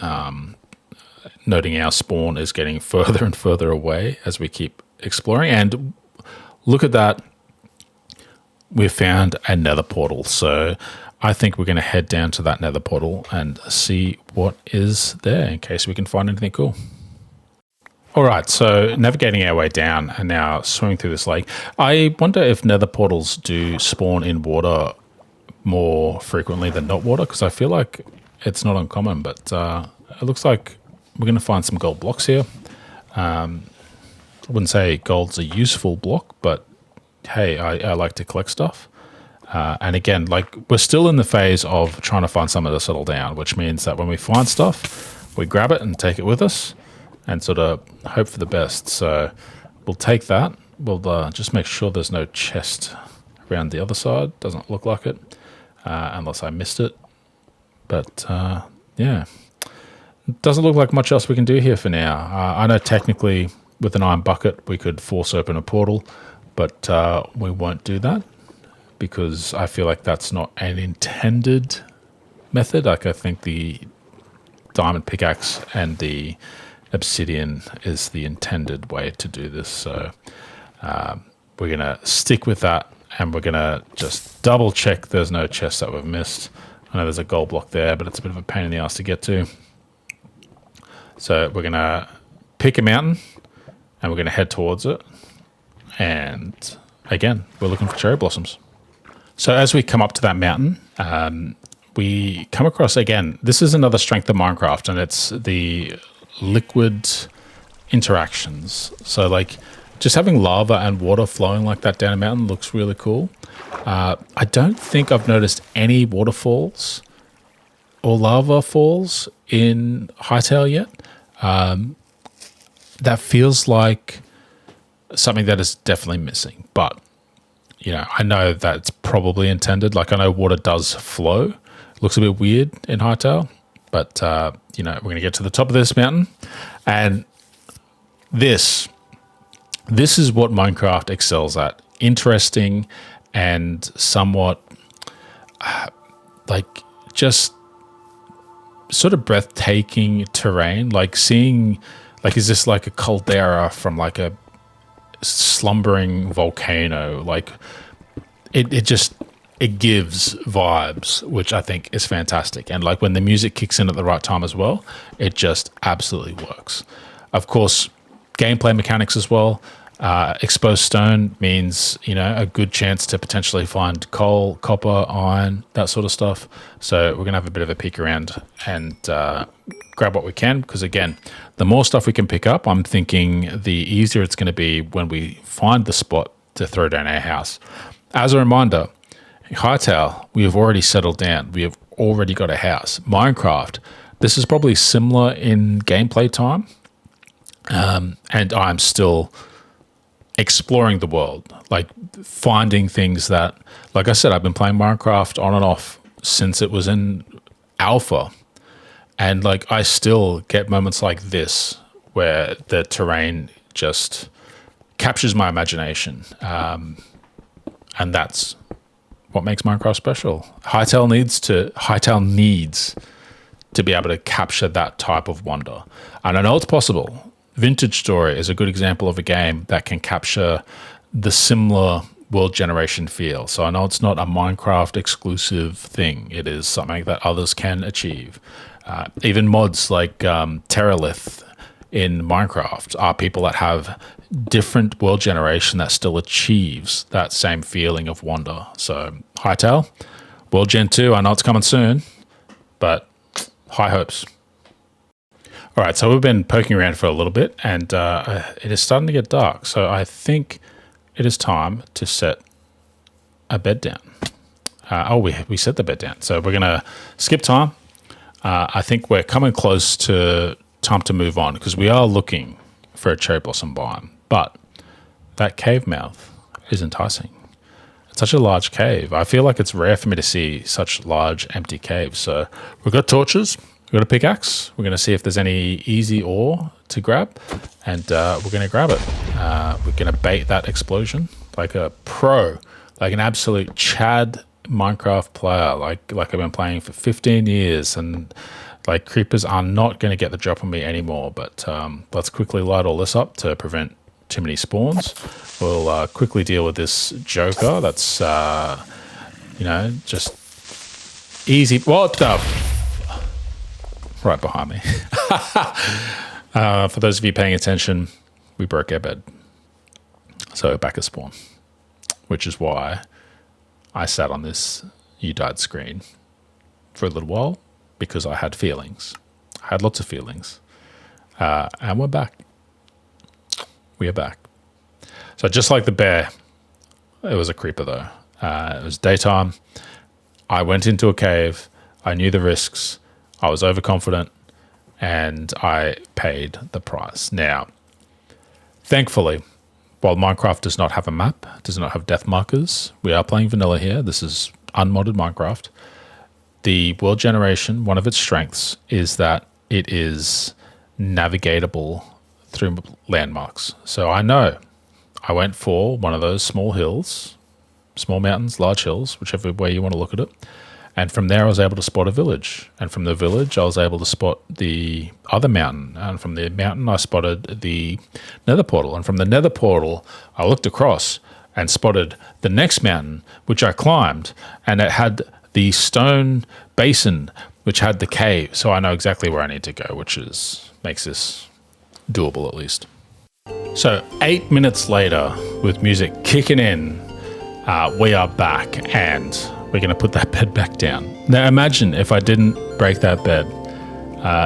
A: Noting our spawn is getting further and further away as we keep exploring. And look at that. We've found a nether portal. So I think we're going to head down to that nether portal and see what is there in case we can find anything cool. All right, so navigating our way down and now swimming through this lake. I wonder if nether portals do spawn in water more frequently than not water, because I feel like it's not uncommon, but it looks like we're going to find some gold blocks here. I wouldn't say gold's a useful block, but hey, I like to collect stuff. And again, like we're still in the phase of trying to find somewhere to settle down, which means that when we find stuff, we grab it and take it with us and sort of hope for the best. So we'll take that. We'll just make sure there's no chest around the other side. Doesn't look like it, unless I missed it. But yeah, doesn't look like much else we can do here for now. I know technically with an iron bucket we could force open a portal, but we won't do that, because I feel like that's not an intended method. Like I think the diamond pickaxe and the obsidian is the intended way to do this. So we're going to stick with that, and we're going to just double check there's no chest that we've missed. I know there's a gold block there, but it's a bit of a pain in the ass to get to. So we're going to pick a mountain and we're going to head towards it. And again, we're looking for cherry blossoms. So as we come up to that mountain, we come across, again, this is another strength of Minecraft, and it's the liquid interactions. So like just having lava and water flowing like that down a mountain looks really cool. I don't think I've noticed any waterfalls or lava falls in Hytale yet. That feels like something that is definitely missing, but you know, I know that's probably intended. Like I know water does flow. It looks a bit weird in Hytale, but you know, we're going to get to the top of this mountain, and this is what Minecraft excels at: interesting and somewhat like just sort of breathtaking terrain. Like seeing, like, is this like a caldera from like a slumbering volcano? Like it gives vibes, which I think is fantastic. And like when the music kicks in at the right time as well, it just absolutely works. Of course, gameplay mechanics as well. Exposed stone means, you know, a good chance to potentially find coal, copper, iron, that sort of stuff. So we're going to have a bit of a peek around and grab what we can, because again, the more stuff we can pick up, I'm thinking the easier it's going to be when we find the spot to throw down our house. As a reminder, Hytale, we have already settled down. We have already got a house. Minecraft, this is probably similar in gameplay time. And I'm still exploring the world, like finding things that, like I said, I've been playing Minecraft on and off since it was in alpha. And like, I still get moments like this where the terrain just captures my imagination. And that's what makes Minecraft special. Hytale needs to be able to capture that type of wonder. And I know it's possible. Vintage Story is a good example of a game that can capture the similar world generation feel. So I know it's not a Minecraft exclusive thing. It is something that others can achieve. Even mods like Terralith in Minecraft are people that have different world generation that still achieves that same feeling of wonder. So Hytale, World Gen 2, I know it's coming soon, but high hopes. All right, so we've been poking around for a little bit, and it is starting to get dark. So I think it is time to set a bed down. We set the bed down. So we're going to skip time. I think we're coming close to time to move on because we are looking for a cherry blossom biome. But that cave mouth is enticing. It's such a large cave. I feel like it's rare for me to see such large empty caves. So we've got torches. We've got a pickaxe. We're going to see if there's any easy ore to grab, and we're going to grab it. We're going to bait that explosion like a pro, like an absolute Chad Minecraft player, like I've been playing for 15 years, and like creepers are not going to get the drop on me anymore. But let's quickly light all this up to prevent too many spawns. We'll quickly deal with this Joker. That's just easy. What the? Right behind me. For those of you paying attention, we broke our bed. So back at spawn, which is why I sat on this "you died" screen for a little while, because I had feelings. I had lots of feelings. And we're back. We are back. So just like the bear, it was a creeper though. It was daytime. I went into a cave. I knew the risks. I was overconfident, and I paid the price. Now, thankfully, while Minecraft does not have a map, does not have death markers, we are playing vanilla here. This is unmodded Minecraft. The world generation, one of its strengths is that it is navigatable through landmarks. So I know I went for one of those small hills, small mountains, large hills, whichever way you want to look at it. And from there, I was able to spot a village. And from the village, I was able to spot the other mountain. And from the mountain, I spotted the nether portal. And from the nether portal, I looked across and spotted the next mountain, which I climbed. And it had the stone basin, which had the cave. So I know exactly where I need to go, which makes this doable at least. So 8 minutes later, with music kicking in, we are back, and we're going to put that bed back down. Now imagine if I didn't break that bed,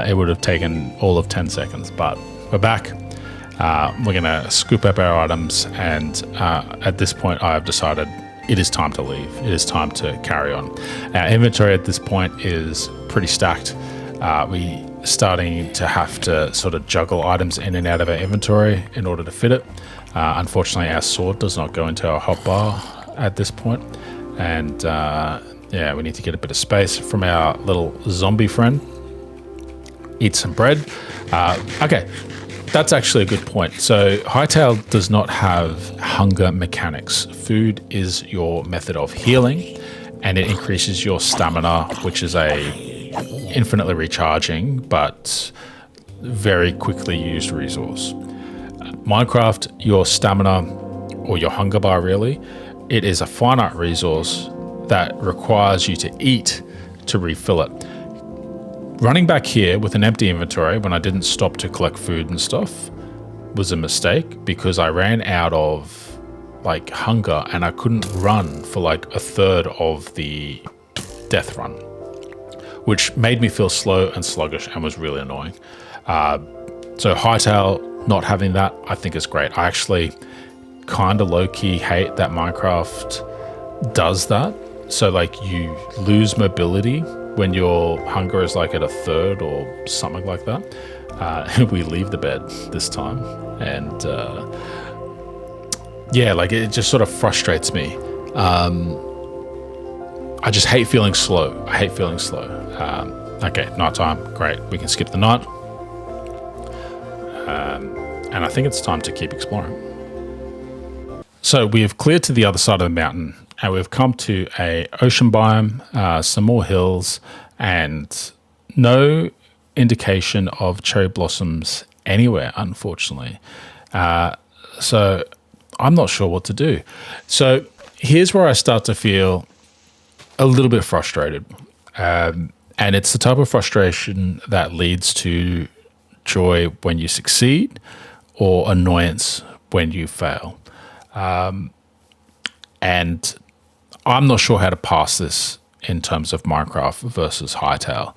A: it would have taken all of 10 seconds, but we're back. We're going to scoop up our items, and at this point I have decided it is time to leave. It is time to carry on. Our inventory at this point is pretty stacked. We starting to have to sort of juggle items in and out of our inventory in order to fit it. Unfortunately, our sword does not go into our hotbar at this point. And we need to get a bit of space from our little zombie friend. Eat some bread. Okay, that's actually a good point. So Hytale does not have hunger mechanics. Food is your method of healing, and it increases your stamina, which is a infinitely recharging but very quickly used resource. Minecraft, your stamina, or your hunger bar really, it is a finite resource that requires you to eat to refill it. Running back here with an empty inventory when I didn't stop to collect food and stuff was a mistake, because I ran out of like hunger and I couldn't run for like a third of the death run, which made me feel slow and sluggish and was really annoying. So Hytale not having that, I think is great. I actually kind of low-key hate that Minecraft does that. So like you lose mobility when your hunger is like at a third or something like that. We leave the bed this time, and like it just sort of frustrates me. I just hate feeling slow. I hate feeling slow. Okay, nighttime, great. We can skip the night. And I think it's time to keep exploring. So we have cleared to the other side of the mountain, and we've come to a ocean biome, some more hills, and no indication of cherry blossoms anywhere, unfortunately. So I'm not sure what to do. So here's where I start to feel a little bit frustrated. And it's the type of frustration that leads to joy when you succeed or annoyance when you fail. And I'm not sure how to pass this in terms of Minecraft versus Hytale.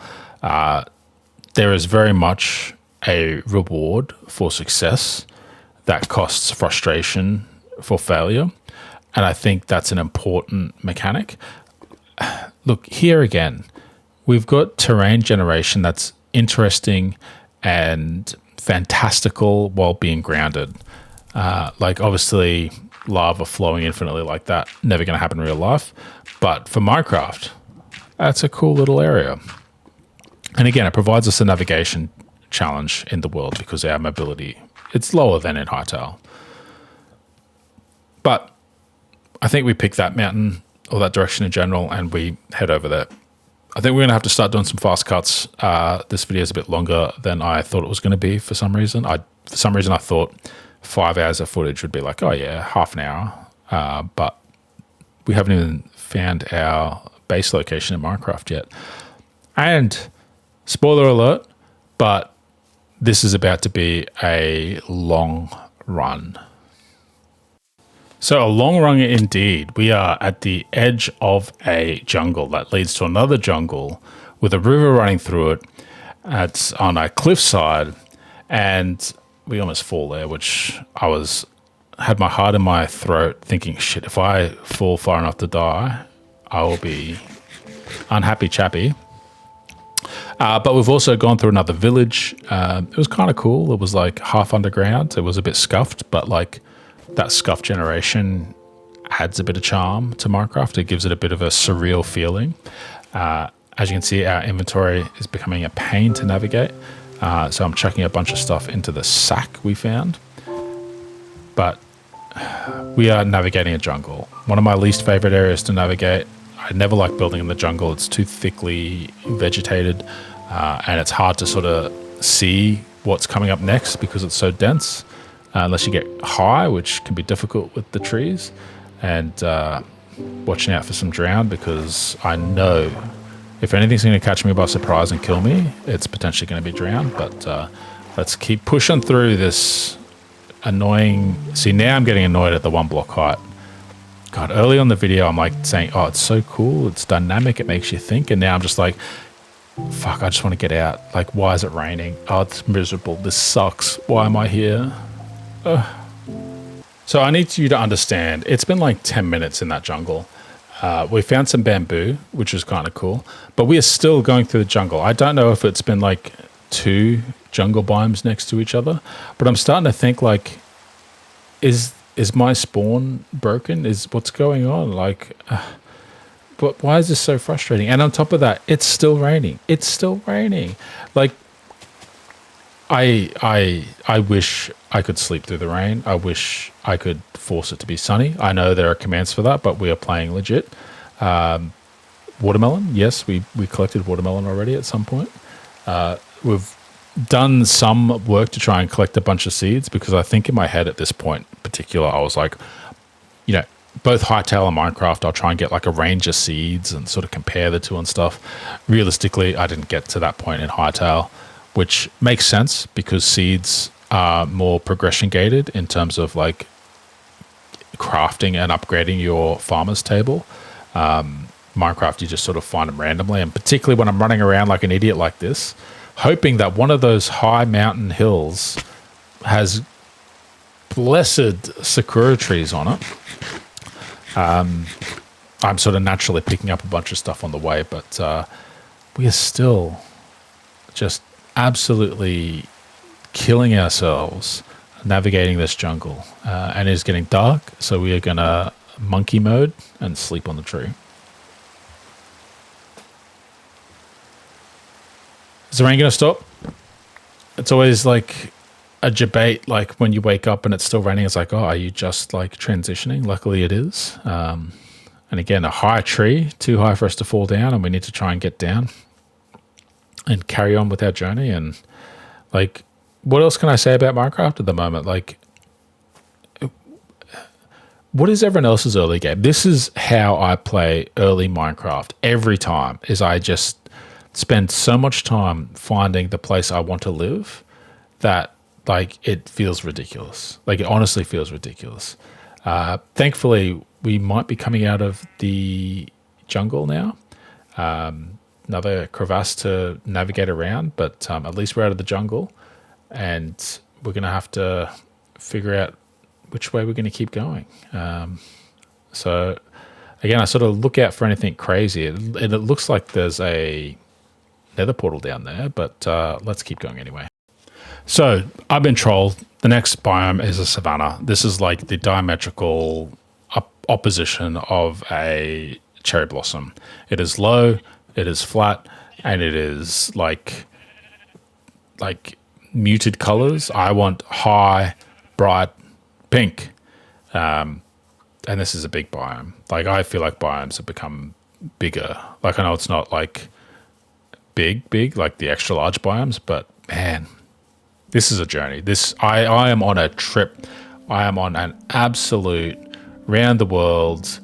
A: There is very much a reward for success that costs frustration for failure. And I think that's an important mechanic. Look, here again, we've got terrain generation that's interesting and fantastical while being grounded. Like obviously lava flowing infinitely like that, never going to happen in real life. But for Minecraft, that's a cool little area. And again, it provides us a navigation challenge in the world because our mobility, it's lower than in Hytale. But I think we pick that mountain or that direction in general and we head over there. I think we're going to have to start doing some fast cuts. This video is a bit longer than I thought it was going to be for some reason. I thought 5 hours of footage would be like, oh yeah, half an hour. But we haven't even found our base location in Minecraft yet. And spoiler alert, but this is about to be a long run. So a long run indeed. We are at the edge of a jungle that leads to another jungle with a river running through it. It's on a cliffside, and we almost fall there, which had my heart in my throat thinking, shit, if I fall far enough to die, I will be unhappy chappy. But we've also gone through another village. It was kind of cool. It was like half underground. It was a bit scuffed, but like that scuff generation adds a bit of charm to Minecraft. It gives it a bit of a surreal feeling. As you can see, our inventory is becoming a pain to navigate. So I'm chucking a bunch of stuff into the sack we found. But we are navigating a jungle. One of my least favorite areas to navigate. I never like building in the jungle. It's too thickly vegetated, and it's hard to sort of see what's coming up next because it's so dense. Unless you get high, which can be difficult with the trees, and watching out for some drown, because I know if anything's going to catch me by surprise and kill me, it's potentially going to be drown. But let's keep pushing through this annoying... See, now I'm getting annoyed at the 1 block height. God, early on the video, I'm like saying, oh, it's so cool, it's dynamic, it makes you think. And now I'm just like, fuck, I just want to get out. Like, why is it raining? Oh, it's miserable. This sucks. Why am I here? So I need you to understand, it's been like 10 minutes in that jungle. We found some bamboo, which is kind of cool, but we are still going through the jungle. I don't know if it's been like 2 jungle biomes next to each other, but I'm starting to think like, is my spawn broken? Is what's going on? Like, but why is this so frustrating? And on top of that, it's still raining. It's still raining. Like, I wish I could sleep through the rain. I wish I could force it to be sunny. I know there are commands for that, but we are playing legit. Watermelon, yes, we collected watermelon already at some point. We've done some work to try and collect a bunch of seeds, because I think in my head at this point in particular, I was like, you know, both Hytale and Minecraft, I'll try and get like a range of seeds and sort of compare the two and stuff. Realistically, I didn't get to that point in Hytale, which makes sense because seeds are more progression gated in terms of like crafting and upgrading your farmer's table. Minecraft, you just sort of find them randomly, and particularly when I'm running around like an idiot like this, hoping that one of those high mountain hills has blessed sakura trees on it. I'm sort of naturally picking up a bunch of stuff on the way, but we are still just absolutely killing ourselves navigating this jungle, and it is getting dark, so we are gonna monkey mode and sleep on the tree. Is the rain gonna stop? It's always like a debate, like when you wake up and it's still raining, it's like, oh, are you just like transitioning? Luckily it is. And again, a high tree, too high for us to fall down, and we need to try and get down and carry on with our journey. And like, what else can I say about Minecraft at the moment? Like, what is everyone else's early game? This is how I play early Minecraft every time, is I just spend so much time finding the place I want to live that like it feels ridiculous. Like it honestly feels ridiculous. Thankfully, we might be coming out of the jungle now. Another crevasse to navigate around, but at least we're out of the jungle, and we're going to have to figure out which way we're going to keep going. So again, I sort of look out for anything crazy. It looks like there's a nether portal down there, but let's keep going anyway. So I've been trolled. The next biome is a savanna. This is like the diametrical opposition of a cherry blossom. It is low, it is flat, and it is like muted colors. I want high, bright pink. And this is a big biome. Like I feel like biomes have become bigger. Like I know it's not like big like the extra large biomes, but man, this is a journey. I am on a trip. I am on an absolute round the world.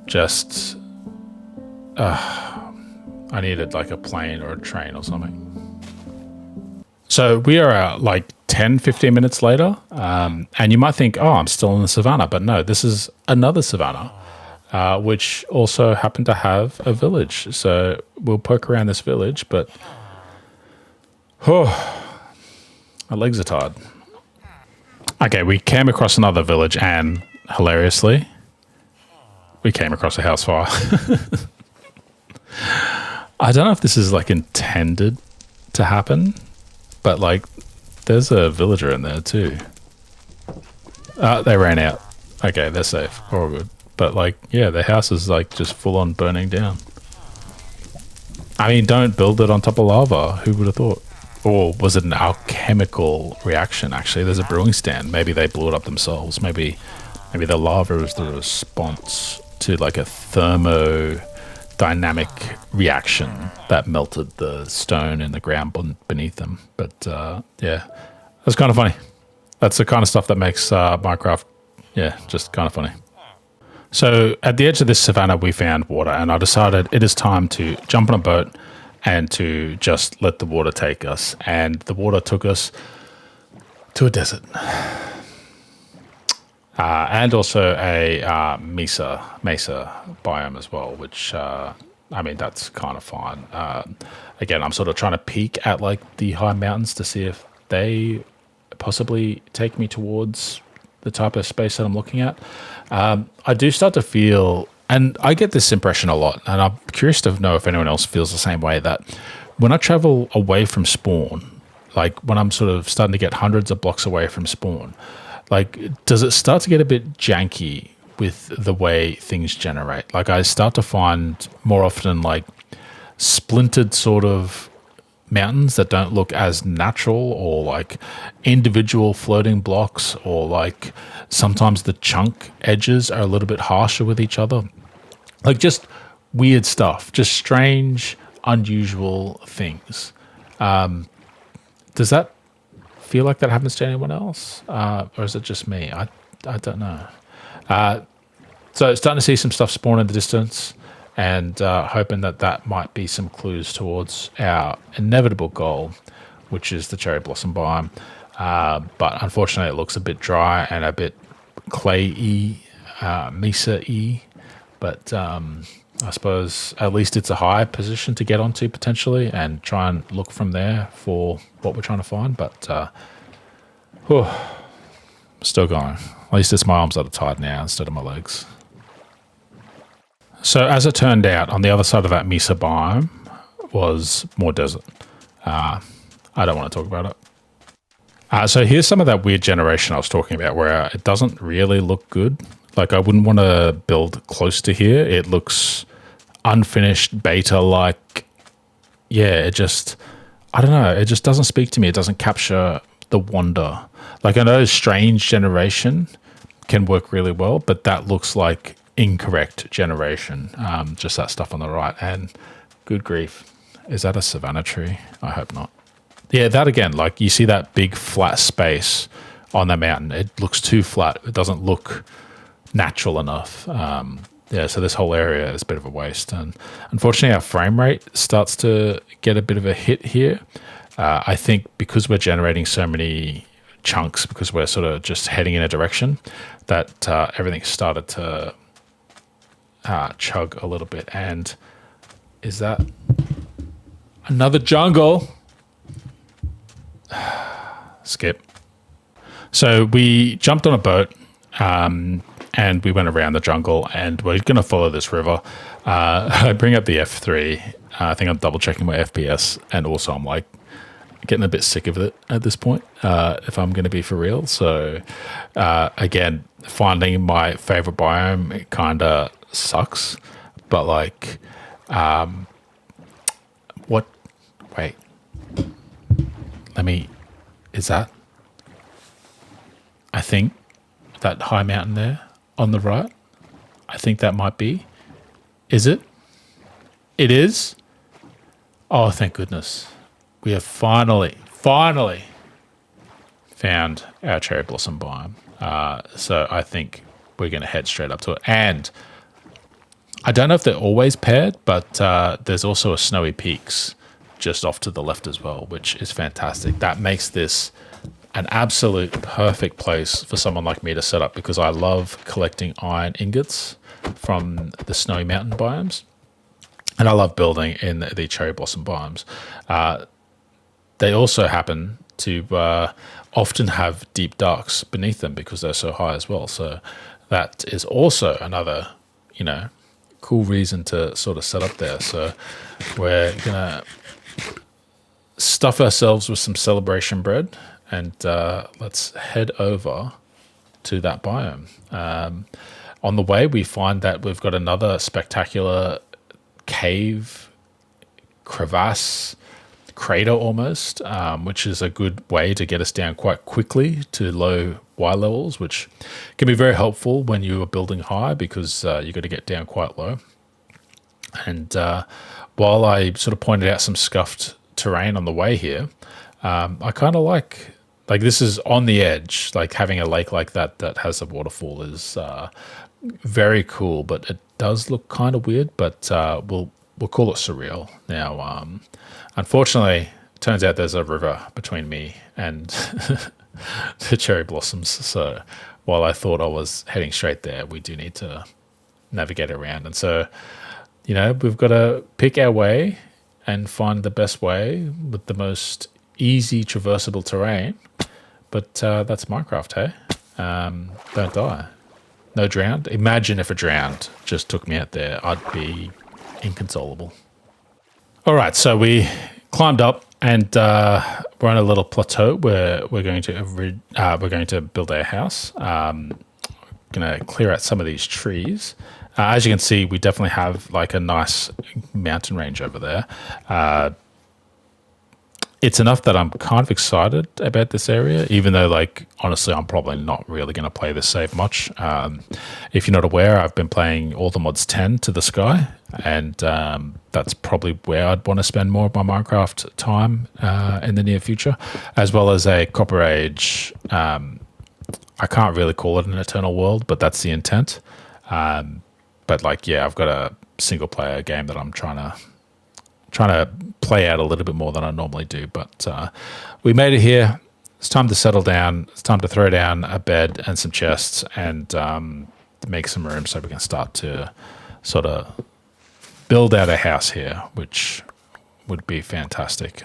A: Just I needed like a plane or a train or something. So we are like 10, 15 minutes later, and you might think, oh, I'm still in the savannah, but no, this is another savannah, which also happened to have a village. So we'll poke around this village, but my legs are tired. Okay, we came across another village, and hilariously, we came across a house fire. I don't know if this is like intended to happen, but like there's a villager in there too. They ran out. Okay, they're safe. All good. But like, yeah, the house is like just full on burning down. I mean, don't build it on top of lava. Who would have thought? Or was it an alchemical reaction? Actually, there's a brewing stand. Maybe they blew it up themselves. Maybe the lava is the response to like a thermodynamic reaction that melted the stone in the ground beneath them. But yeah, that's kind of funny. That's the kind of stuff that makes Minecraft, yeah, just kind of funny. So at the edge of this savannah, we found water, and I decided it is time to jump on a boat and to just let the water take us. And the water took us to a desert. And also a mesa biome as well, which, I mean, that's kind of fine. Again, I'm sort of trying to peek at like the high mountains to see if they possibly take me towards the type of space that I'm looking at. I do start to feel, and I get this impression a lot, and I'm curious to know if anyone else feels the same way, that when I travel away from spawn, like when I'm sort of starting to get hundreds of blocks away from spawn, like does it start to get a bit janky with the way things generate? Like I start to find more often like splintered sort of mountains that don't look as natural, or like individual floating blocks, or like sometimes the chunk edges are a little bit harsher with each other. Like just weird stuff, just strange, unusual things. Does that feel like that happens to anyone else? Or is it just me? I don't know. So starting to see some stuff spawn in the distance, and hoping that might be some clues towards our inevitable goal, which is the cherry blossom biome. But unfortunately, it looks a bit dry and a bit clay-y, mesa-y. But I suppose at least it's a high position to get onto potentially, and try and look from there for what we're trying to find. But still going. At least it's my arms that are tired now instead of my legs. So as it turned out, on the other side of that mesa biome was more desert. I don't want to talk about it. So here's some of that weird generation I was talking about, where it doesn't really look good. Like I wouldn't want to build close to here. It looks unfinished, beta-like. Yeah, it just, I don't know. It just doesn't speak to me. It doesn't capture the wonder. Like I know strange generation can work really well, but that looks like incorrect generation. Just that stuff on the right, and good grief. Is that a savanna tree? I hope not. Yeah, that again, like you see that big flat space on the mountain. It looks too flat. It doesn't look natural enough. Yeah, so this whole area is a bit of a waste. And unfortunately, our frame rate starts to get a bit of a hit here. I think because we're generating so many chunks, because we're sort of just heading in a direction, that everything started to chug a little bit. And is that another jungle? Skip. So we jumped on a boat and we went around the jungle, and we're going to follow this river. I bring up the F3. I think I'm double checking my FPS, and also I'm like getting a bit sick of it at this point, if I'm going to be for real. So again, finding my favorite biome, it kind of sucks, but like what? Wait. Is that? I think that high mountain there on the right, I think that might be. Is it? It is? Oh, thank goodness. We have finally found our cherry blossom biome. So I think we're going to head straight up to it. And I don't know if they're always paired, but there's also a snowy peaks just off to the left as well, which is fantastic. That makes this an absolute perfect place for someone like me to set up, because I love collecting iron ingots from the snowy mountain biomes, and I love building in the cherry blossom biomes. They also happen to often have deep darks beneath them because they're so high as well. So that is also another, cool reason to sort of set up there. So we're gonna stuff ourselves with some celebration bread, and let's head over to that biome. On the way, we find that we've got another spectacular cave, crevasse, crater almost, which is a good way to get us down quite quickly to low Y levels, which can be very helpful when you are building high, because you've got to get down quite low. And while I sort of pointed out some scuffed terrain on the way here, I kind of like this is on the edge, like having a lake like that has a waterfall is very cool, but it does look kind of weird, but we'll call it surreal. Now, unfortunately, it turns out there's a river between me and the cherry blossoms, so while I thought I was heading straight there, we do need to navigate around. And so, we've got to pick our way and find the best way with the most easy traversable terrain. But that's Minecraft, hey? Don't die. No drowned. Imagine if a drowned just took me out there. I'd be inconsolable. All right, so we climbed up, and we're on a little plateau where we're going to build our house. Going to clear out some of these trees. As you can see, we definitely have like a nice mountain range over there. It's enough that I'm kind of excited about this area, even though, like, honestly, I'm probably not really going to play this save much. If you're not aware, I've been playing all the mods 10 to the sky, and that's probably where I'd want to spend more of my Minecraft time in the near future, as well as a Copper Age. I can't really call it an eternal world, but that's the intent. But like, yeah, I've got a single player game that I'm trying to play out a little bit more than I normally do. But we made it here. It's time to settle down. It's time to throw down a bed and some chests, and make some room so we can start to sort of build out a house here, which would be fantastic.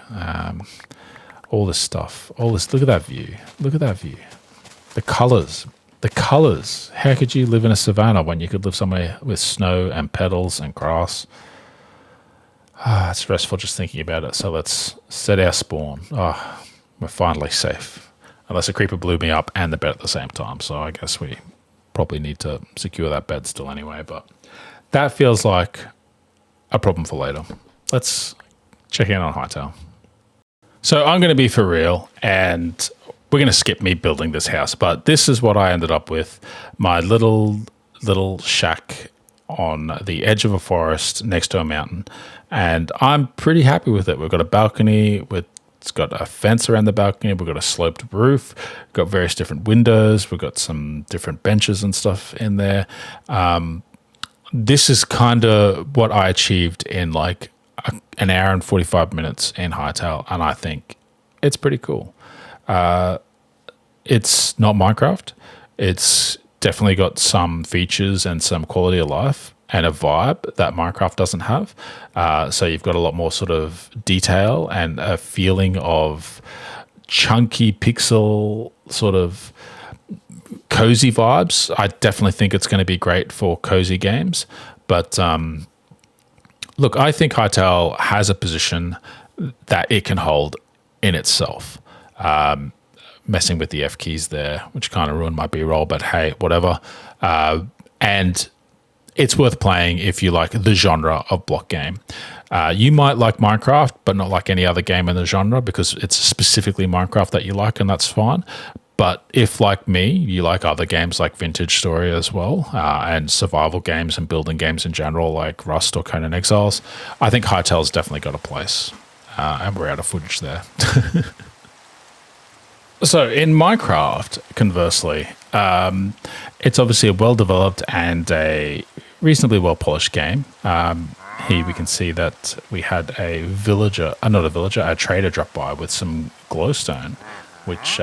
A: All this stuff, look at that view. Look at that view. The colors. How could you live in a savannah when you could live somewhere with snow and petals and grass? It's stressful just thinking about it. So let's set our spawn. We're finally safe. Unless a creeper blew me up and the bed at the same time. So I guess we probably need to secure that bed still anyway. But that feels like a problem for later. Let's check in on Hytale. So I'm going to be for real, and we're going to skip me building this house. But this is what I ended up with. My little shack on the edge of a forest next to a mountain, and I'm pretty happy with it. We've got a balcony with It's got a fence around the balcony. We've got a sloped roof. We've got various different windows. We've got some different benches and stuff in there. This is kind of what I achieved in like an hour and 45 minutes in Hytale, and I think it's pretty cool. It's not Minecraft. It's definitely got some features and some quality of life and a vibe that Minecraft doesn't have. So you've got a lot more sort of detail and a feeling of chunky pixel sort of cozy vibes. I definitely think it's going to be great for cozy games. But look, I think Hytale has a position that it can hold in itself. Messing with the F keys there, which kind of ruined my B-roll, but hey, whatever. And it's worth playing if you like the genre of block game. You might like Minecraft, but not like any other game in the genre because it's specifically Minecraft that you like, and that's fine. But if, like me, you like other games like Vintage Story as well, and survival games and building games in general like Rust or Conan Exiles, I think Hytale's definitely got a place. And we're out of footage there. So in Minecraft, conversely, it's obviously a well-developed and a reasonably well-polished game. Here we can see that we had a villager, not a villager, a trader drop by with some glowstone, which,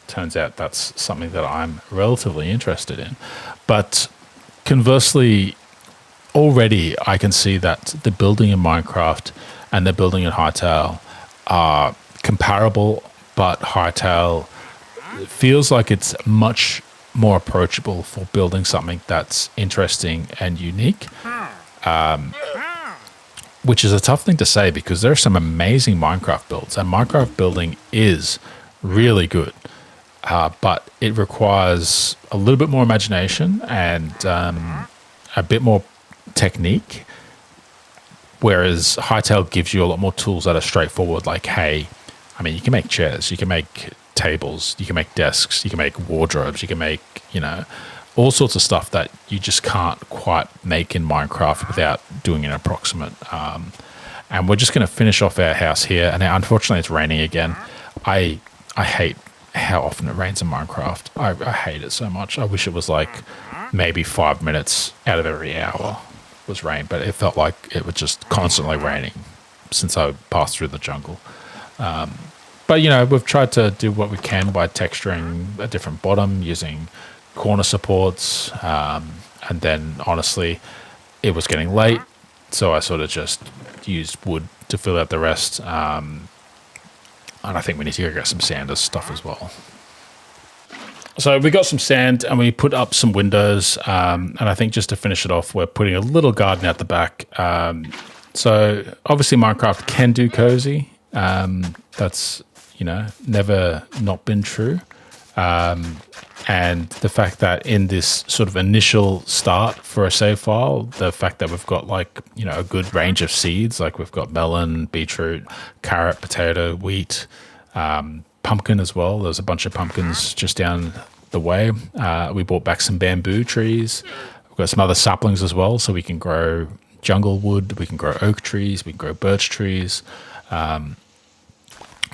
A: turns out that's something that I'm relatively interested in. But conversely, already I can see that the building in Minecraft and the building in Hytale are comparable, but Hytale feels like it's much more approachable for building something that's interesting and unique, which is a tough thing to say because there are some amazing Minecraft builds, and Minecraft building is really good, but it requires a little bit more imagination and a bit more technique, whereas Hytale gives you a lot more tools that are straightforward, like, hey, I mean, you can make chairs, you can make tables, you can make desks, you can make wardrobes, you can make, all sorts of stuff that you just can't quite make in Minecraft without doing an approximate. And we're just going to finish off our house here. And unfortunately, it's raining again. I hate how often it rains in Minecraft. I hate it so much. I wish it was like maybe 5 minutes out of every hour was rain, but it felt like it was just constantly raining since I passed through the jungle. But, we've tried to do what we can by texturing a different bottom using corner supports. And then, honestly, it was getting late, so I sort of just used wood to fill out the rest. And I think we need to go get some sand as stuff as well. So we got some sand and we put up some windows. And I think just to finish it off, we're putting a little garden out the back. So obviously Minecraft can do cozy. That's, never not been true. And the fact that in this sort of initial start for a save file, the fact that we've got like, a good range of seeds, like we've got melon, beetroot, carrot, potato, wheat, pumpkin as well. There's a bunch of pumpkins just down the way. We brought back some bamboo trees. We've got some other saplings as well, so we can grow jungle wood, we can grow oak trees, we can grow birch trees.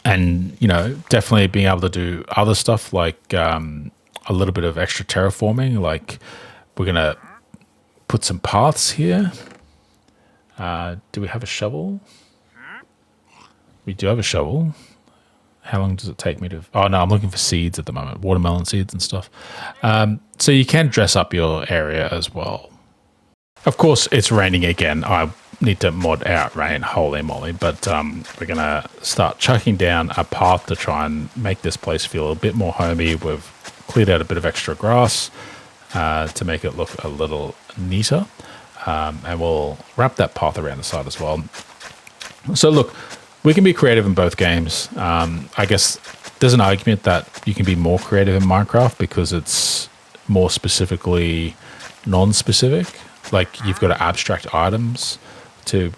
A: And, definitely being able to do other stuff like a little bit of extra terraforming. Like we're going to put some paths here. Do we have a shovel? We do have a shovel. How long does it take me to... Oh, no, I'm looking for seeds at the moment, watermelon seeds and stuff. So you can dress up your area as well. Of course, it's raining again. I need to mod out rain, holy moly. But we're going to start chucking down a path to try and make this place feel a bit more homey. We've cleared out a bit of extra grass to make it look a little neater. And we'll wrap that path around the side as well. So look, we can be creative in both games. I guess there's an argument that you can be more creative in Minecraft because it's more specifically non-specific. Like you've got to abstract items to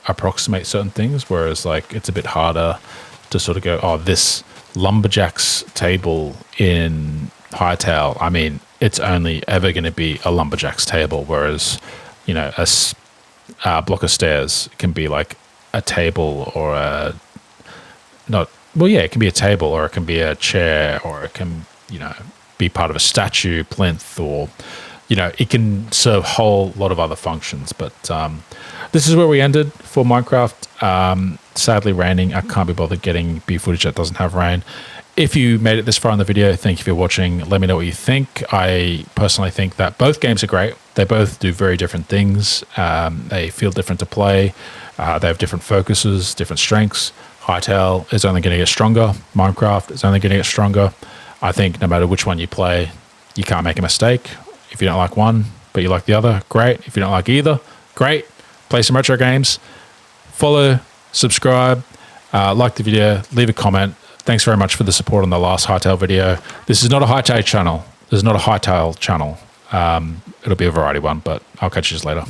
A: approximate certain things, whereas like it's a bit harder to sort of go, oh, this lumberjack's table in Hytale, I mean, it's only ever going to be a lumberjack's table, whereas, a block of stairs can be like a table or a not well, yeah, it can be a table or it can be a chair or it can, be part of a statue, plinth, or it can serve a whole lot of other functions. But this is where we ended for Minecraft. Sadly, raining. I can't be bothered getting B footage that doesn't have rain. If you made it this far in the video, thank you for watching. Let me know what you think. I personally think that both games are great. They both do very different things. They feel different to play. They have different focuses, different strengths. Hytale is only going to get stronger. Minecraft is only going to get stronger. I think no matter which one you play, you can't make a mistake. If you don't like one, but you like the other, great. If you don't like either, great. Play some retro games. Follow, subscribe, like the video, leave a comment. Thanks very much for the support on the last Hytale video. This is not a Hytale channel. This is not a Hytale channel. It'll be a variety one, but I'll catch you just later.